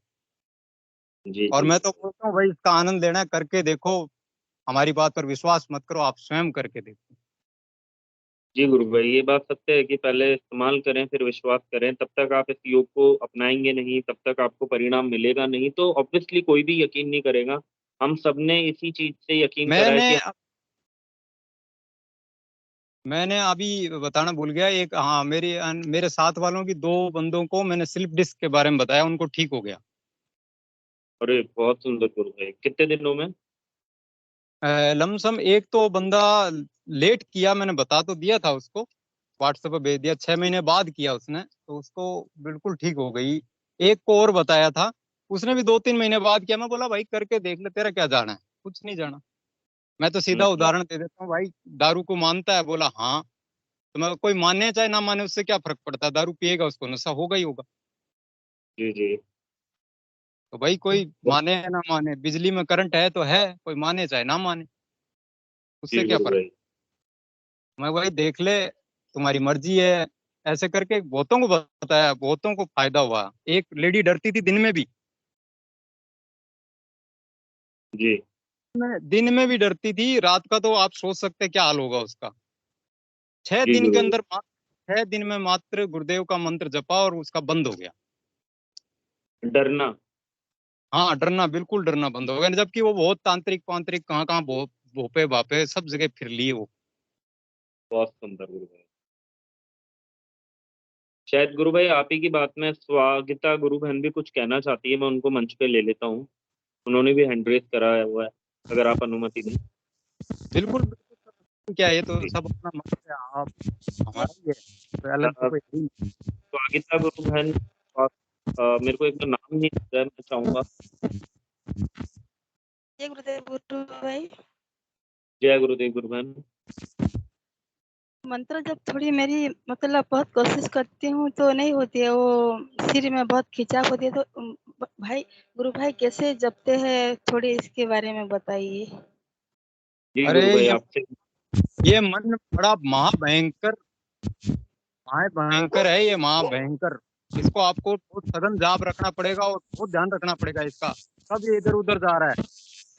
जी और जी मैं तो बोलता हूँ भाई, इसका आनंद लेना है, करके देखो, हमारी बात पर विश्वास मत करो, आप स्वयं करके देखो। जी गुरु भाई, ये बात सत्य है कि पहले इस्तेमाल करें फिर विश्वास करें। तब तक आप इस योग को अपनाएंगे नहीं, तब तक आपको परिणाम मिलेगा नहीं, तो ऑब्वियसली कोई भी यकीन नहीं करेगा। हम सबने इसी चीज से यकीन करा है मैंने कि मैंने अभी बताना भूल गया, एक हाँ, मेरे साथ वालों की दो बंदों को मैंने स्लिप डिस्क के बारे में बताया, उनको ठीक हो गया। अरे बहुत सुंदर गुरु भाई, कितने दिनों में? लमसम एक तो बंदा लेट किया, मैंने बता तो दिया था उसको, व्हाट्सएप पे भेज दिया, 6 महीने बाद किया उसने, तो उसको बिल्कुल ठीक हो गई। एक को और बताया था, उसने भी 2-3 महीने बाद किया। मैं बोला भाई करके देख ले, तेरा क्या जाना है, कुछ नहीं जाना। मैं तो सीधा हम्म। उदाहरण दे देता हूँ भाई, दारू को मानता है, बोला हाँ। तो मैं, कोई माने चाहे ना माने, उससे क्या फर्क पड़ता है, दारू पिएगा उसको नशा होगा ही होगा। जी जी। तो भाई कोई माने या ना माने, बिजली में करंट है तो है, कोई माने चाहे ना माने, जी उससे क्या गुरु फर्क। भाई। मैं भाई देख ले, तुम्हारी मर्जी है। ऐसे करके बहुतों को बताया, बहुतों को फायदा हुआ। एक लेडी डरती थी दिन में भी, जी दिन में भी डरती थी, रात का तो आप सोच सकते हैं क्या हाल होगा उसका। छह जी दिन के गुरु अंदर 6 दिन में मात्र गुरुदेव का मंत्र जपा और उसका बंद हो गया। भाई। डरना। हाँ, डरना, बिल्कुल डरना बंद हो गया। जबकि वो बहुत तांत्रिक पांत्रिक कहाँ भोपे बापे सब जगह फिर लिए वो। बहुत सुंदर गुरु भाई। शायद गुरु भाई आप ही की बात में स्वागता गुरु बहन भी कुछ कहना चाहती है, मैं उनको मंच पे ले लेता हूँ। उन्होंने भी हैंड रेज करा हुआ है, अगर आप अनुमति दें। बिल्कुल बिल्कुल, क्या ये तो जी। सब अपना मत है, आप हमारा ही है, तो अलग तो कोई है ही नहीं। स्वागता गुरु बहन, मेरे को एक तो नाम नहीं आता है, मैं चाहूंगा। जय गुरुदेव गुरु भाई। जय गुरुदेव गुरु बहन। मंत्र जब थोड़ी मेरी मतलब बहुत कोशिश करती हूँ तो नहीं होती है, वो सिर में बहुत खिंचाव होती है, तो भाई गुरु भाई कैसे जपते हैं, थोड़ी इसके बारे में बताइए। जी अरे गुरु भाई आपसे ये मन बड़ा महाभयंकर है, ये महाभयंकर। इसको आपको बहुत सघन जाप रखना पड़ेगा और बहुत ध्यान रखना पड़ेगा इसका। सब ये इधर उधर जा रहा है,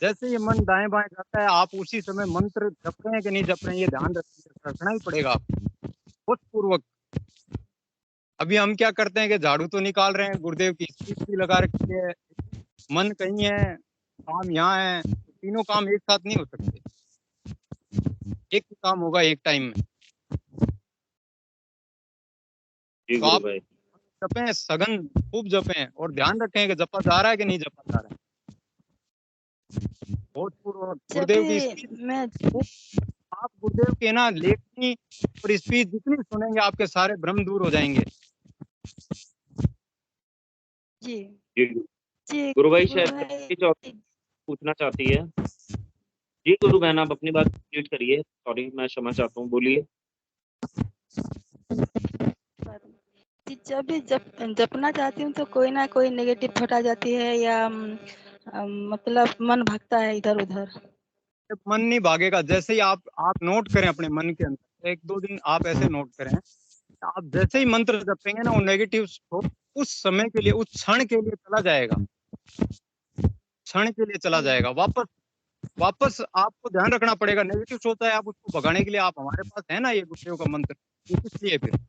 जैसे ये मन दाएं बाएं जाता है, आप उसी समय मंत्र जप रहे हैं कि नहीं जप रहे हैं, ये ध्यान रखना ही पड़ेगा आपको बहुत पूर्वक। अभी हम क्या करते हैं कि झाड़ू तो निकाल रहे हैं, गुरुदेव की स्पीच भी लगा रखी है, मन कहीं है, काम यहाँ है, तीनों काम एक साथ नहीं हो सकते, एक ही काम होगा एक टाइम में। जी तो गुरु आप भाई। जपें, सघन खूब जपें और ध्यान रखें कि जपा जा रहा है कि नहीं जपा जा रहा है। बहुत पूर्वक जब गुरुदेव की भी स्पीच, मैं आप गुरुदेव के ना लेखनी और स्पीच जितनी सुनेंगे आपके सारे भ्रम दूर हो जाएंगे। जी जी जी गुरु भाई, गुरु शायद भाई, चौधरी पूछना चाहती है। जी गुरु बहन आप अपनी बात कंप्लीट करिए, सॉरी मैं क्षमा चाहता हूँ, बोलिए। जी जब भी जपना चाहती हूँ तो कोई ना कोई नेगेटिव थॉट आ जाती है, या मतलब मन भागता है इधर उधर। जब मन नहीं भागेगा, जैसे ही आप नोट करें अपने मन के अंदर, 1-2 दिन आप ऐसे नोट करें, आप जैसे ही मंत्र जपेंगे ना, वो नेगेटिव उस समय के लिए, उस क्षण के लिए चला जाएगा, क्षण के लिए चला जाएगा। वापस आपको ध्यान रखना पड़ेगा। नेगेटिव सोचता है, आप उसको भगाने के लिए, आप हमारे पास है ना ये गुरुदेव का मंत्र, ये किस लिए फिर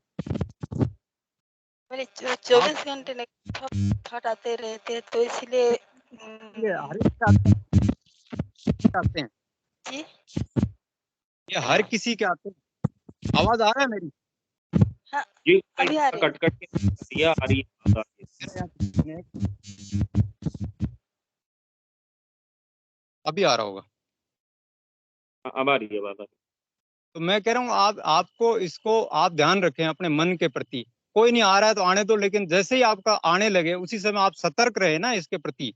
मेरे 24 घंटे नेगेटिव थॉट आते रहते हैं, तो इसलिए ये हर किसी के आते हैं, जी ये हर किसी के आते हैं। आवाज आ रहा है मेरी? हाँ जी अभी आ रही है। कट के दिया आ रही है, बात आ रही है। मेरे यहाँ किसी ने- अभी आ रहा होगा। अब आ रही है बात। तो मैं कह रहा हूँ आपको इसको आप ध्यान रखें अपने मन के प्रति। कोई नहीं आ रहा है तो आने दो, लेकिन जैसे ही आपका आने लगे उसी समय आप सतर्क रहे ना इसके प्रति,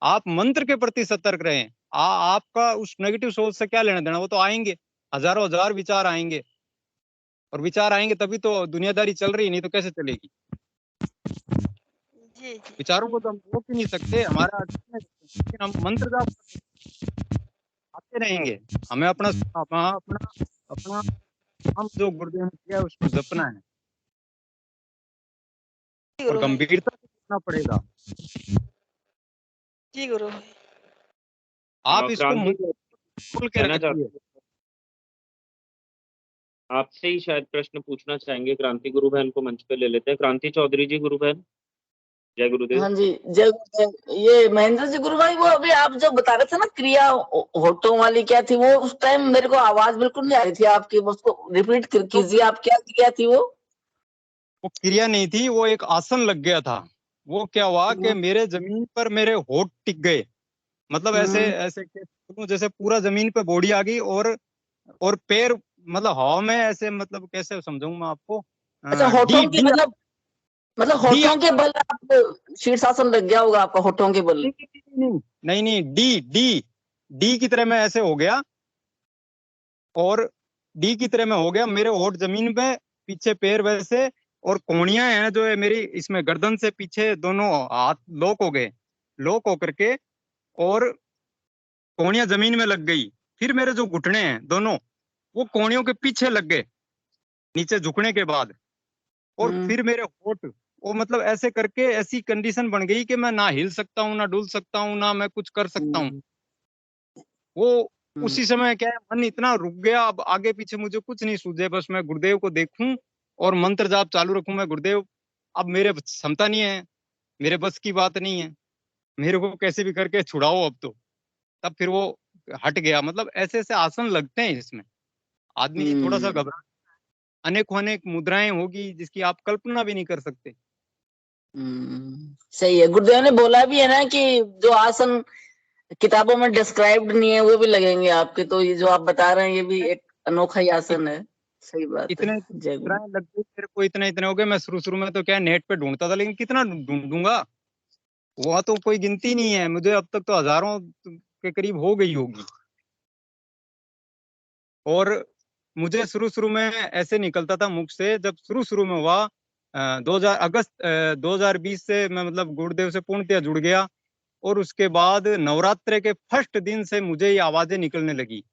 आप मंत्र के प्रति सतर्क रहें। आपका उस नेगेटिव सोच से क्या लेना देना, वो तो आएंगे, हजारों हजार विचार आएंगे, और विचार आएंगे तभी तो दुनियादारी चल रही है, नहीं तो कैसे चलेगी। जी जी विचारों को तो हम रोक ही नहीं सकते, हमारा लेकिन हम मंत्र जाप आते रहेंगे। हमें अपना अपना अपना हम जो गुरुदेव ने किया है उसको जपना है और गुरु भाई। गंभीरता से करना पड़ेगा। जी गुरु भाई। आप इसको क्रांति मुंह खोल के कहना रखिए। चाहते हैं, आपसे ही शायद प्रश्न पूछना चाहेंगे। क्रांति गुरु बहन को मंच पे ले लेते हैं। क्रांति चौधरी जी गुरु बहन, जय गुरुदेव। हाँ जी, जय गुरुदेव। ये महेंद्र जी गुरु भाई, वो अभी आप जो बता रहे थे ना क्रिया होठों वाली, क्या थी वो? उस टाइम मेरे को आवाज बिल्कुल नहीं आ रही थी आपकी, उसको रिपीट कीजिए, आप क्या क्रिया थी वो? वो क्रिया नहीं थी, वो एक आसन लग गया था। वो क्या हुआ कि मेरे जमीन पर मेरे होठ टिक गए, मतलब ऐसे ऐसे जैसे पूरा जमीन पे बॉडी आ गई, और पैर मतलब हवा में ऐसे, मतलब कैसे समझाऊं मैं आपको। अच्छा, डी होठों की डी मतलब डी होठों के बल आप शीर्षासन लग गया होगा आपका, होठों के बल। नहीं नहीं, डी डी डी की तरह मैं ऐसे हो गया, और डी की तरह मैं हो गया, मेरे होठ जमीन पे, पीछे पैर वैसे, और कोहनियां हैं जो है मेरी इसमें गर्दन से पीछे, दोनों हाथ लॉक हो गए, लॉक होकर के, और कोहनियां जमीन में लग गई। फिर मेरे जो घुटने हैं दोनों, वो कोहनियों के पीछे लग गए नीचे झुकने के बाद, और फिर मेरे होठ, वो मतलब ऐसे करके ऐसी कंडीशन बन गई कि मैं ना हिल सकता हूँ, ना डुल सकता हूँ, ना मैं कुछ कर सकता हूँ। वो उसी समय क्या है, मन इतना रुक गया, अब आगे पीछे मुझे कुछ नहीं सूझे, बस मैं गुरुदेव को देखूं और मंत्र जाप चालू रखूं। मैं गुरुदेव, अब मेरे क्षमता नहीं है, मेरे बस की बात नहीं है, मेरे को कैसे भी करके छुड़ाओ अब तो। तब फिर वो हट गया। मतलब ऐसे ऐसे आसन लगते हैं इसमें, आदमी थोड़ा सा घबरा। अनेक मुद्राएं होगी जिसकी आप कल्पना भी नहीं कर सकते। सही है। गुरुदेव ने बोला भी है ना कि जो आसन किताबों में डिस्क्राइब्ड नहीं है वो भी लगेंगे आपके, तो ये जो आप बता रहे हैं ये भी एक अनोखा ही आसन है। सही बात है। इतने जय गुरु। मुद्राएं लग गई मेरे को, इतने हो गए। मैं शुरू में तो क्या नेट पे ढूंढता था, लेकिन कितना ढूंढूंगा, वह तो कोई गिनती नहीं है। मुझे अब तक तो हजारों के करीब हो गई होगी। और मुझे शुरू में ऐसे निकलता था मुख से, जब शुरू में हुआ 2000 अगस्त 2020 से मैं मतलब गुरुदेव से पूर्णतः जुड़ गया। और उसके बाद नवरात्रे के फर्स्ट दिन से मुझे ये आवाजें निकलने लगी।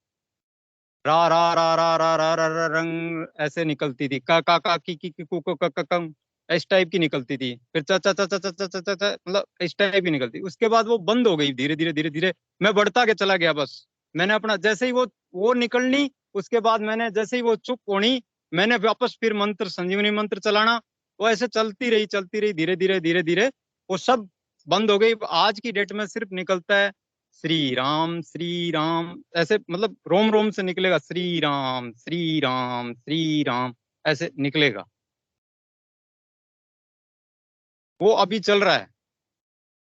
रा रा रा रा रा रा रा रा रंग ऐसे निकलती थी। का की कु कं इस टाइप की निकलती थी। फिर चा चा चा चा चा चा चा चा चा, मतलब इस टाइप की निकलती। उसके बाद वो बंद हो गई धीरे धीरे। मैं बढ़ता के चला गया बस। मैंने अपना जैसे ही वो निकलनी, उसके बाद मैंने जैसे ही वो चुप होनी, मैंने वापस फिर मंत्र, संजीवनी मंत्र चलाना। वो ऐसे चलती रही धीरे धीरे वो सब बंद हो गई। आज की डेट में सिर्फ निकलता है श्री राम ऐसे, मतलब रोम रोम से निकलेगा श्री राम ऐसे निकलेगा। वो अभी चल रहा है।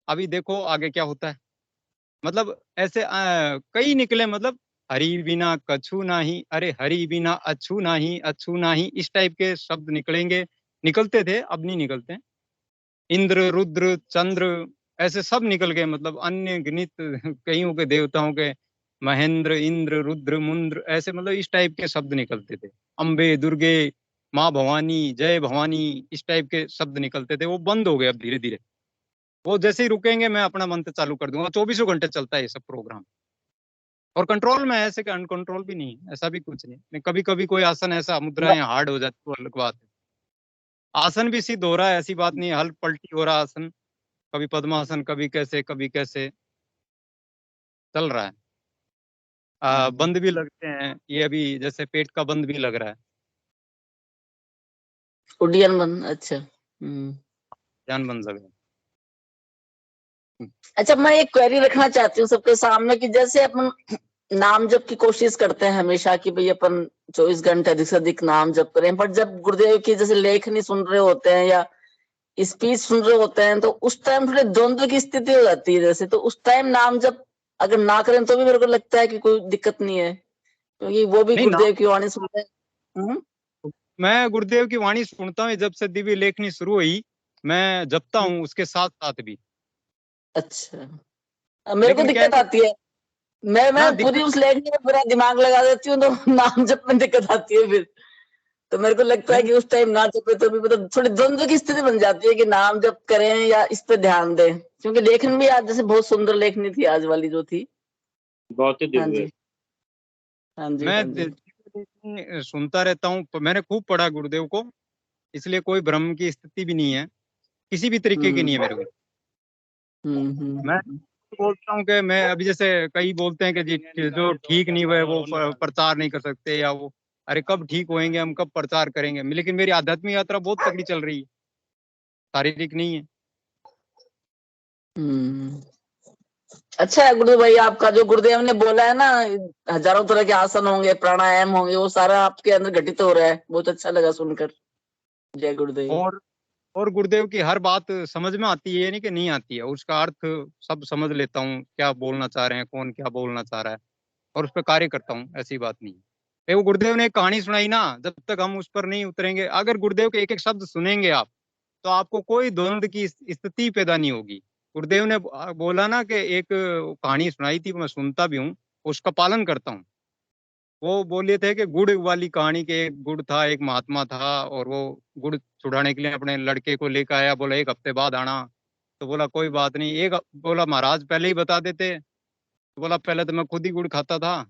अभी देखो आगे क्या होता है। मतलब ऐसे कई निकले। मतलब हरि बिना कछु नाही, अरे हरि बिना अछू नाही, इस टाइप के शब्द निकलेंगे। निकलते थे, अब नहीं निकलते। इंद्र, रुद्र, चंद्र ऐसे सब निकल गए। मतलब अन्य गिनित कईयों के देवताओं के महेंद्र, इंद्र, रुद्र, मुंद्र ऐसे, मतलब इस टाइप के शब्द निकलते थे। अम्बे, दुर्गे, माँ भवानी, जय भवानी, इस टाइप के शब्द निकलते थे। वो बंद हो गए अब धीरे धीरे। वो जैसे ही रुकेंगे मैं अपना मंत्र चालू कर दूंगा। 24 घंटे चलता है ये सब प्रोग्राम। और कंट्रोल में है, ऐसे कि अनकंट्रोल भी नहीं है, ऐसा भी कुछ नहीं। कभी कभी कोई आसन ऐसा मुद्राएं हार्ड हो जाती है, वो अलग बात है। आसन भी सिद्ध हो रहा है, ऐसी बात नहीं है। हल पलटी हो रहा आसन, कभी पद्मासन, कभी कैसे चल रहा है। बंद भी लगते हैं। ये अभी जैसे पेट का बंद भी लग रहा है। उड्डयन बन, अच्छा। ध्यान बंद लग रहा है। अच्छा, मैं एक क्वेरी रखना चाहती हूँ सबके सामने कि जैसे अपन नाम जप की कोशिश करते हैं हमेशा कि भाई अपन 24 घंटे अधिक से अधिक नाम जप करें, पर जब गुरुदेव की जैसे लेखनी सुन रहे होते हैं या स्पीच सुन रहे होते हैं तो उस टाइम थोड़े द्वंद्व की स्थिति हो जाती है। जैसे तो उस टाइम नाम जप अगर ना करें तो भी मेरे को लगता है कि कोई दिक्कत नहीं है, क्योंकि वो भी नहीं ना, गुरुदेव की वाणी सुन रहे हैं। मैं गुरुदेव की वाणी सुनता हूँ। जब से दिव्य लेखनी शुरू हुई मैं जपता हूँ उसके साथ साथ भी। अच्छा, अब मेरे को लेकिन क्या है दिक्कत कि आती है। मैं हाँ, पूरी दिक्कत उस लेखनी में पूरा दिमाग लगा देती हूँ तो नाम जप में दिक्कत आती है फिर। तो मेरे को लगता है नहीं। कि उस टाइम ना जपे तो भी मतलब थोड़ी द्वंद्व की स्थिति बन जाती है कि नाम जप करें या इस पे ध्यान दें, क्योंकि लेखन भी आज जैसे बहुत सुंदर लेखनी थी आज वाली जो थी। बहुत ही हाँ दिव्य। जी, हाँ जी, मैं हाँ जी। दिव्य लेखनी सुनता रहता हूँ। मैंने खूब पढ़ा गुरुदेव को, इसलिए कोई भ्रम की स्थिति भी नहीं है, किसी भी तरीके की नहीं है मेरे को। मैं हम्म। बोलता हूँ कि मैं अभी जैसे कई बोलते हैं कि जी जो ठीक नहीं हुए वो प्रचार नहीं कर सकते, या वो अरे कब ठीक होएंगे, हम कब प्रचार करेंगे। लेकिन मेरी आध्यात्मिक यात्रा बहुत तगड़ी चल रही है, शारीरिक नहीं है। हम्म। अच्छा है गुरुदेव भाई, आपका जो गुरुदेव ने बोला है ना, हजारों तरह के आसन होंगे, प्राणायाम होंगे, वो सारा आपके अंदर घटित हो रहा है। बहुत अच्छा लगा सुनकर। जय गुरुदेव। और और गुरुदेव की हर बात समझ में आती है, ये नहीं कि नहीं आती है। उसका अर्थ सब समझ लेता हूँ, क्या बोलना चाह रहे हैं, कौन क्या बोलना चाह रहा है, और उस पर कार्य करता हूँ। ऐसी बात नहीं है। वो गुरुदेव ने एक कहानी सुनाई ना, जब तक हम उस पर नहीं उतरेंगे, अगर गुरुदेव के एक एक शब्द सुनेंगे आप, तो आपको कोई द्वंद की स्थिति पैदा नहीं होगी। गुरुदेव ने बोला ना कि एक कहानी सुनाई थी, मैं सुनता भी हूँ, उसका पालन करता हूँ। वो बोले थे कि गुड़ वाली कहानी के, एक गुड़ था, एक महात्मा था, और वो गुड़ छुड़ाने के लिए अपने लड़के को लेकर आया। बोला 1 हफ्ते बाद आना। तो बोला कोई बात नहीं। बोला महाराज पहले ही बता देते। तो बोला पहले तो मैं खुद ही गुड़ खाता था,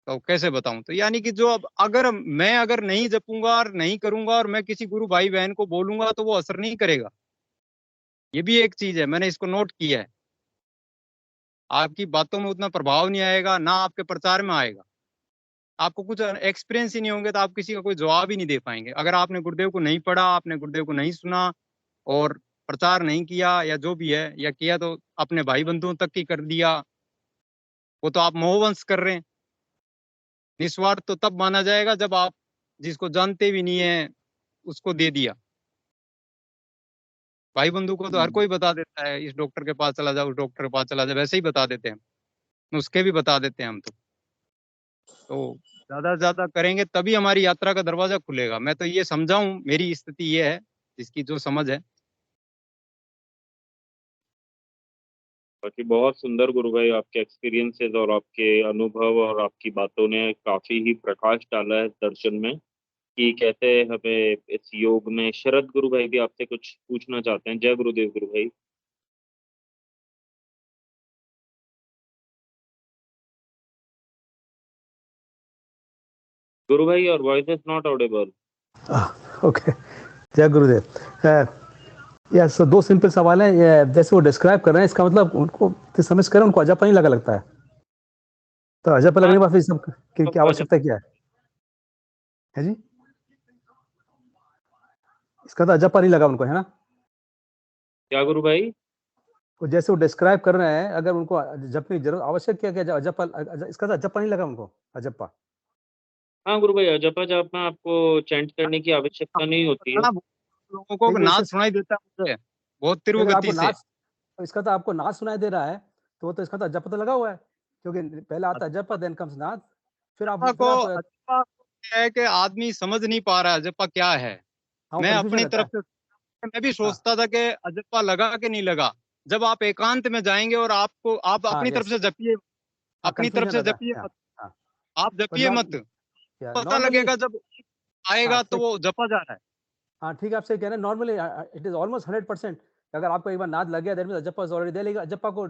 तो कैसे बताऊं। तो यानी कि जो अब अगर नहीं जपूंगा और नहीं करूंगा और मैं किसी गुरु भाई बहन को बोलूंगा तो वो असर नहीं करेगा। ये भी एक चीज है, मैंने इसको नोट किया है। आपकी बातों में उतना प्रभाव नहीं आएगा, ना आपके प्रचार में आएगा। आपको कुछ एक्सपीरियंस ही नहीं होंगे तो आप किसी का कोई जवाब ही नहीं दे पाएंगे। अगर आपने गुरुदेव को नहीं पढ़ा, आपने गुरुदेव को नहीं सुना, और प्रचार नहीं किया या जो भी है, या किया तो अपने भाई बंधुओं तक ही कर दिया, वो तो आप मोहवंश कर रहे हैं। निस्वार्थ तो तब माना जाएगा जब आप जिसको जानते भी नहीं है उसको दे दिया। भाई बंधु को तो हर कोई बता देता है, इस डॉक्टर के पास चला जाओ, उस डॉक्टर के पास चला जाओ, वैसे ही बता देते हैं, नुस्खे भी बता देते हैं हम तो ज्यादा से ज्यादा करेंगे तभी हमारी यात्रा का दरवाजा खुलेगा। मैं तो ये समझाऊं, मेरी स्थिति ये है, इसकी जो समझ है। बाकी बहुत सुंदर गुरु भाई, आपके एक्सपीरियंसेस और आपके अनुभव और आपकी बातों ने काफी ही प्रकाश डाला है दर्शन में, कि कैसे हमें इस योग में। शरद गुरु भाई भी आपसे कुछ पूछना चाहते हैं। जय गुरुदेव गुरु भाई। गुरु भाई, your voice is not Audible. Okay, जय गुरुदेव। यस, दो सिंपल सवाल हैं। जैसे वो डिस्क्राइब कर रहे हैं, इसका मतलब उनको समझ कर उनको अजब नहीं लगा लगता है, तो अजब लगने के बाद फिर सब की आवश्यकता क्या है जी? इसका तो अजब नहीं लगा उनको, है ना? क्या गुरु भाई? तो जैसे वो डिस्क्राइब कर रहे हैं, अगर उनको अजब की जरूरत आवश्यक क्या क्या अजब, इसका तो अजब नहीं लगा उनको, अजप्पा? हाँ गुरु भाई, अजपा जाप में आपको चैंट करने की आवश्यकता नहीं होती है। लोगों को नाद सुनाई देता है बहुत तीव्र गति से। इसका तो आपको नाद सुनाई दे रहा है, तो इसका तो अजप्पा तो लगा हुआ है, क्योंकि पहले आता है अजप्पा, देन कम्स नाद। फिर आप अजप्पा है कि आदमी समझ नहीं पा रहा है अजप्पा क्या है। मैं अपनी तरफ से मैं भी सोचता था कि अजप्पा लगा कि नहीं लगा। जब आप एकांत में जाएंगे और आप अपनी तरफ से जपिए, अपनी तरफ से जपिए मत, आप जपिए मत, पता लगेगा जब आएगा तो वो जपा जा रहा है। हाँ ठीक है, आपसे कह रहे हैं नॉर्मली इट इज ऑलमोस्ट 100%। अगर आपको एक बार नाद लग गया that means ajapa is already there. लेकिन अजप्पा को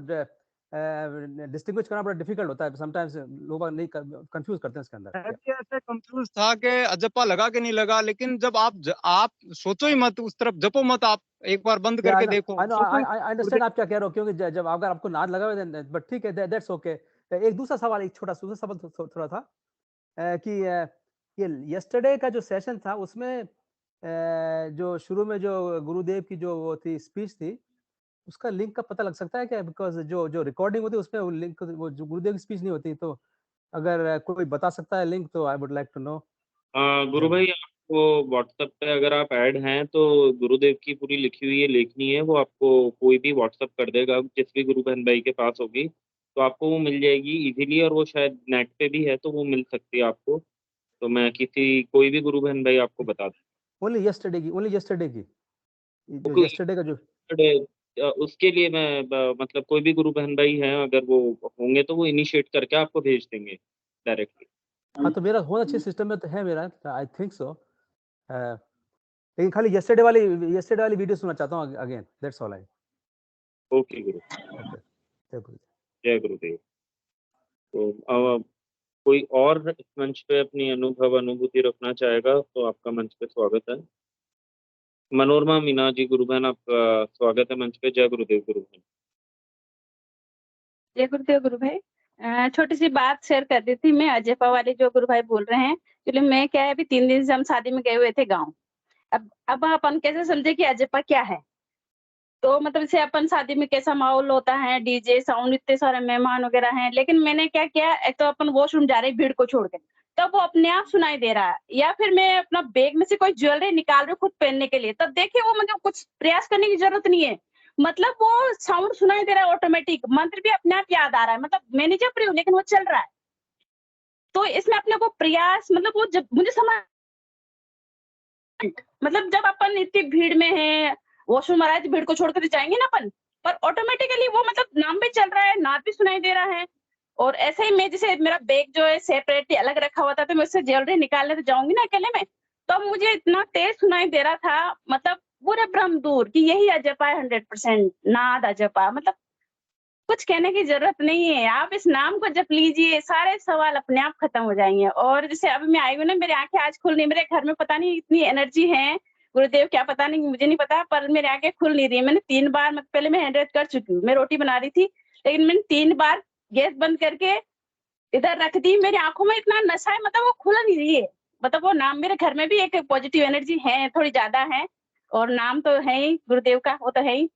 डिस्टिंग्विश करना बड़ा डिफिकल्ट होता है, समटाइम्स लोग नहीं कंफ्यूज करते हैं इसके अंदर। ऐसे कंफ्यूज था कि अजप्पा लगा कि नहीं लगा, लेकिन जब आप सोचो ही मत, उस तरफ जपो मत, आप एक बार बंद करके देखो। आई अंडरस्टैंड आप क्या कह रहे हो, क्योंकि जब अगर आपको नाद लगा हुआ, बट ठीक है, दैट्स ओके। एक दूसरा सवाल, एक छोटा सा सवाल थोड़ा था कि ये यस्टरडे का जो सेशन था उसमें जो शुरू में जो गुरुदेव की जो वो थी स्पीच थी, उसका लिंक का पता लग सकता है क्या? बिकॉज जो रिकॉर्डिंग होती है उसमें वो लिंक, वो जो गुरुदेव की स्पीच नहीं होती, तो अगर कोई बता सकता है लिंक तो I would like to know. गुरु भाई, आपको व्हाट्सएप पे अगर आप ऐड हैं तो गुरुदेव की पूरी लिखी हुई लेखनी है, वो आपको कोई भी व्हाट्सएप कर देगा, जिस भी गुरु बहन भाई के पास होगी तो आपको वो मिल जाएगी इजीली, और वो शायद नेट पे भी है तो वो मिल सकती है आपको। तो मैं कोई भी गुरु बहन भाई आपको बता दूँ। ओनली यस्टरडे की जो यस्टरडे का जो उसके लिए मैं मतलब कोई भी गुरु बहन भाई हैं अगर वो होंगे तो वो इनिशिएट करके आपको भेज देंगे डायरेक्टली। हाँ तो मेरा बहुत अच्छे सिस्टम में तो है मेरा, आई थिंक सो। लेकिन खाली यस्टरडे वाली वीडियो सुनना चाहता हूँ अगेन, दैट्स ऑल। ओके गुरु, जय गुरुदेव। तो कोई और इस मंच पे अपनी अनुभूति रखना चाहेगा तो आपका मंच पे स्वागत है। मनोरमा मीना जी गुरु बहन, आपका स्वागत है मंच पे। जय गुरुदेव गुरु बहन। जय गुरुदेव गुरु भाई। छोटी सी बात शेयर कर दी थी मैं, अजप्पा वाले जो गुरु भाई बोल रहे हैं। चलिए, मैं क्या है, अभी 3 दिन से हम शादी में गए हुए थे गाँव। अब अपन कैसे समझे कि अजप्पा क्या है? तो मतलब जैसे अपन शादी में कैसा माहौल होता है, डीजे साउंड, इतने सारे मेहमान वगैरह हैं, लेकिन मैंने क्या किया, एक तो अपन वॉशरूम जा रहे भीड़ को छोड़ के, तब वो अपने आप सुनाई दे रहा है। या फिर मैं अपना बैग में से कोई ज्वेलरी निकाल रही हूँ खुद पहनने के लिए, तब देखिए वो मतलब कुछ प्रयास करने की जरूरत नहीं है, मतलब वो साउंड सुनाई दे रहा है ऑटोमेटिक, मंत्र भी अपने आप याद आ रहा है, मतलब मैं नहीं जप रही हूँ लेकिन वो चल रहा है। तो इसमें अपने को प्रयास, मतलब वो जब मुझे समझ, मतलब जब अपन इतनी भीड़ में है, वॉशरूम आ रहा है तो भीड़ को छोड़कर जाएंगे ना अपन, पर ऑटोमेटिकली वो मतलब नाम भी चल रहा है, नाद भी सुनाई दे रहा है। और ऐसे ही मैं, जैसे मेरा बैग जो है सेपरेटली अलग रखा हुआ था, तो मैं उससे ज्वेलरी निकालने तो जाऊंगी ना अकेले में, तो मुझे इतना तेज सुनाई दे रहा था, मतलब पूरे भ्रम दूर कि यही अजप्पा है, 100% नाद अजप्पा। मतलब कुछ कहने की जरूरत नहीं है, आप इस नाम को जप लीजिए, सारे सवाल अपने आप खत्म हो जाएंगे। और जैसे अभी मैं आई हूँ ना, मेरी आंखें आज खुल नहीं, मेरे घर में पता नहीं इतनी एनर्जी है गुरुदेव, क्या पता नहीं, मुझे नहीं पता, पर मेरी आंखें खुल नहीं रही। मैंने 3 बार, मतलब पहले मैं हैंड रेज कर चुकी हूँ, मैं रोटी बना रही थी, लेकिन मैंने 3 बार गैस बंद करके इधर रख दी, मेरी आंखों में इतना नशा है, मतलब वो खुल नहीं रही है। मतलब वो नाम, मेरे घर में भी एक पॉजिटिव एनर्जी है, थोड़ी ज्यादा है, और नाम तो है ही गुरुदेव का, वो तो है ही।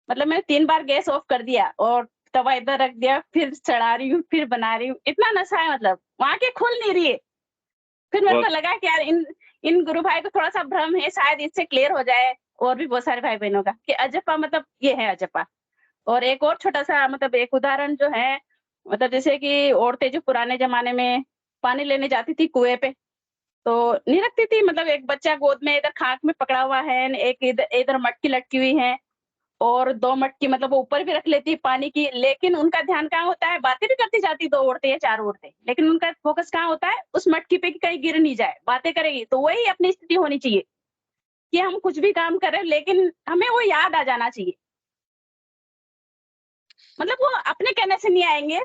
मतलब मैंने 3 बार गैस ऑफ कर दिया और तवा इधर रख दिया, फिर चढ़ा रही हूँ, फिर बना रही हूँ। इतना नशा है, मतलब वहाँ के खुल नहीं रही है। फिर मेरे को लगा कि यार इन गुरु भाई को थोड़ा सा भ्रम है, शायद इससे क्लियर हो जाए और भी बहुत सारे भाई बहनों का, कि अजप्पा मतलब ये है अजप्पा। और एक और छोटा सा मतलब एक उदाहरण जो है, मतलब जैसे कि औरतें जो पुराने जमाने में पानी लेने जाती थी कुएं पे, तो नहीं रखती थी, मतलब एक बच्चा गोद में इधर खाक में पकड़ा हुआ है, एक इधर मटकी लटकी हुई है और 2 मटकी मतलब वो ऊपर भी रख लेती है पानी की, लेकिन उनका ध्यान कहाँ होता है, बातें भी करती जाती 2 औरतें या 4 औरतें, लेकिन उनका फोकस कहाँ होता है, उस मटकी पे कि कहीं गिर नहीं जाए। बातें करेगी तो वही अपनी स्थिति होनी चाहिए कि हम कुछ भी काम कर रहे हैं, लेकिन हमें वो याद आ जाना चाहिए। मतलब वो अपने कहने से नहीं आएंगे,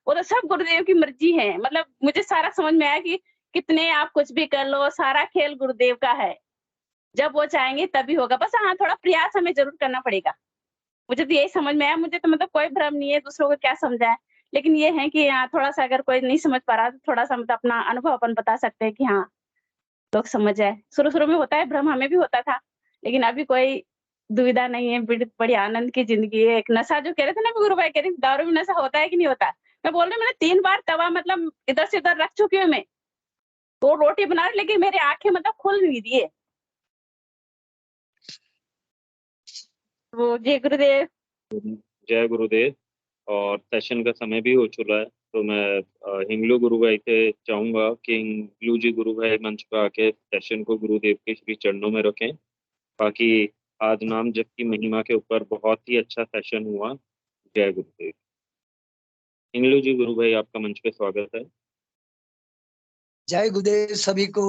वो तो सब गुरुदेव की मर्जी है। मतलब मुझे सारा समझ में आया कि कितने आप कुछ भी कर लो, सारा खेल गुरुदेव का है। जब वो चाहेंगे तभी होगा। बस हाँ, थोड़ा प्रयास हमें जरूर करना पड़ेगा। मुझे तो यही समझ में आया। मुझे तो मतलब कोई भ्रम नहीं है दूसरों को क्या समझाएं, लेकिन ये है कि हाँ, थोड़ा सा अगर कोई नहीं समझ पा रहा तो थोड़ा सा मतलब अपना अनुभव अपन बता सकते हैं कि हाँ, लोग समझ जाए। शुरू-शुरू में होता है भ्रम, हमें भी होता था, लेकिन अभी कोई दुविधा नहीं है, बड़ी आनंद की ज़िंदगी है। एक नशा जो कह रहे थे ना, गुरु भाई कह रहे थे दारू में नशा होता है कि नहीं होता? मैं बोल रही हूँ, मैंने 3 बार तवा मतलब इधर से उधर रख चुकी हूँ मैं। 2 रोटी बना रही, लेकिन मेरी आँखें मतलब खुल नहीं रही है। वो जय गुरुदेव। जय गुरुदेव। और सेशन का समय भी हो चुका है, तो मैं हिंगलू गुरु भाई से चाहूंगा कि हिंगलू जी गुरु भाई मंच पर आके सेशन को गुरुदेव के श्री चरणों में रखें। बाकी आज नाम जप की महिमा के ऊपर बहुत ही अच्छा सेशन हुआ। जय गुरुदेव। हिंगलू जी गुरु भाई, आपका मंच पे स्वागत है। जय गुरुदेव सभी को।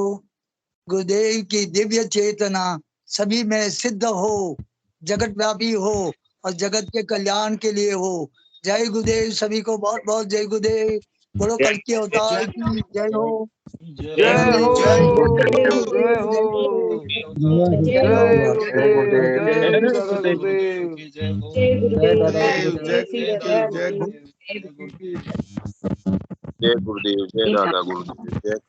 गुरुदेव की दिव्य चेतना सभी में सिद्ध हो, जगत व्यापी हो और जगत के कल्याण के लिए हो। जय गुरुदेव सभी को, बहुत बहुत जय गुरुदेव। बोलो कल के अवतार की जय हो। जय गुरुदेव हो। जय जय हो। हो। गुरुदेव जय जय हो। जय गुरुदेव, जय दादा गुरुदेव, जय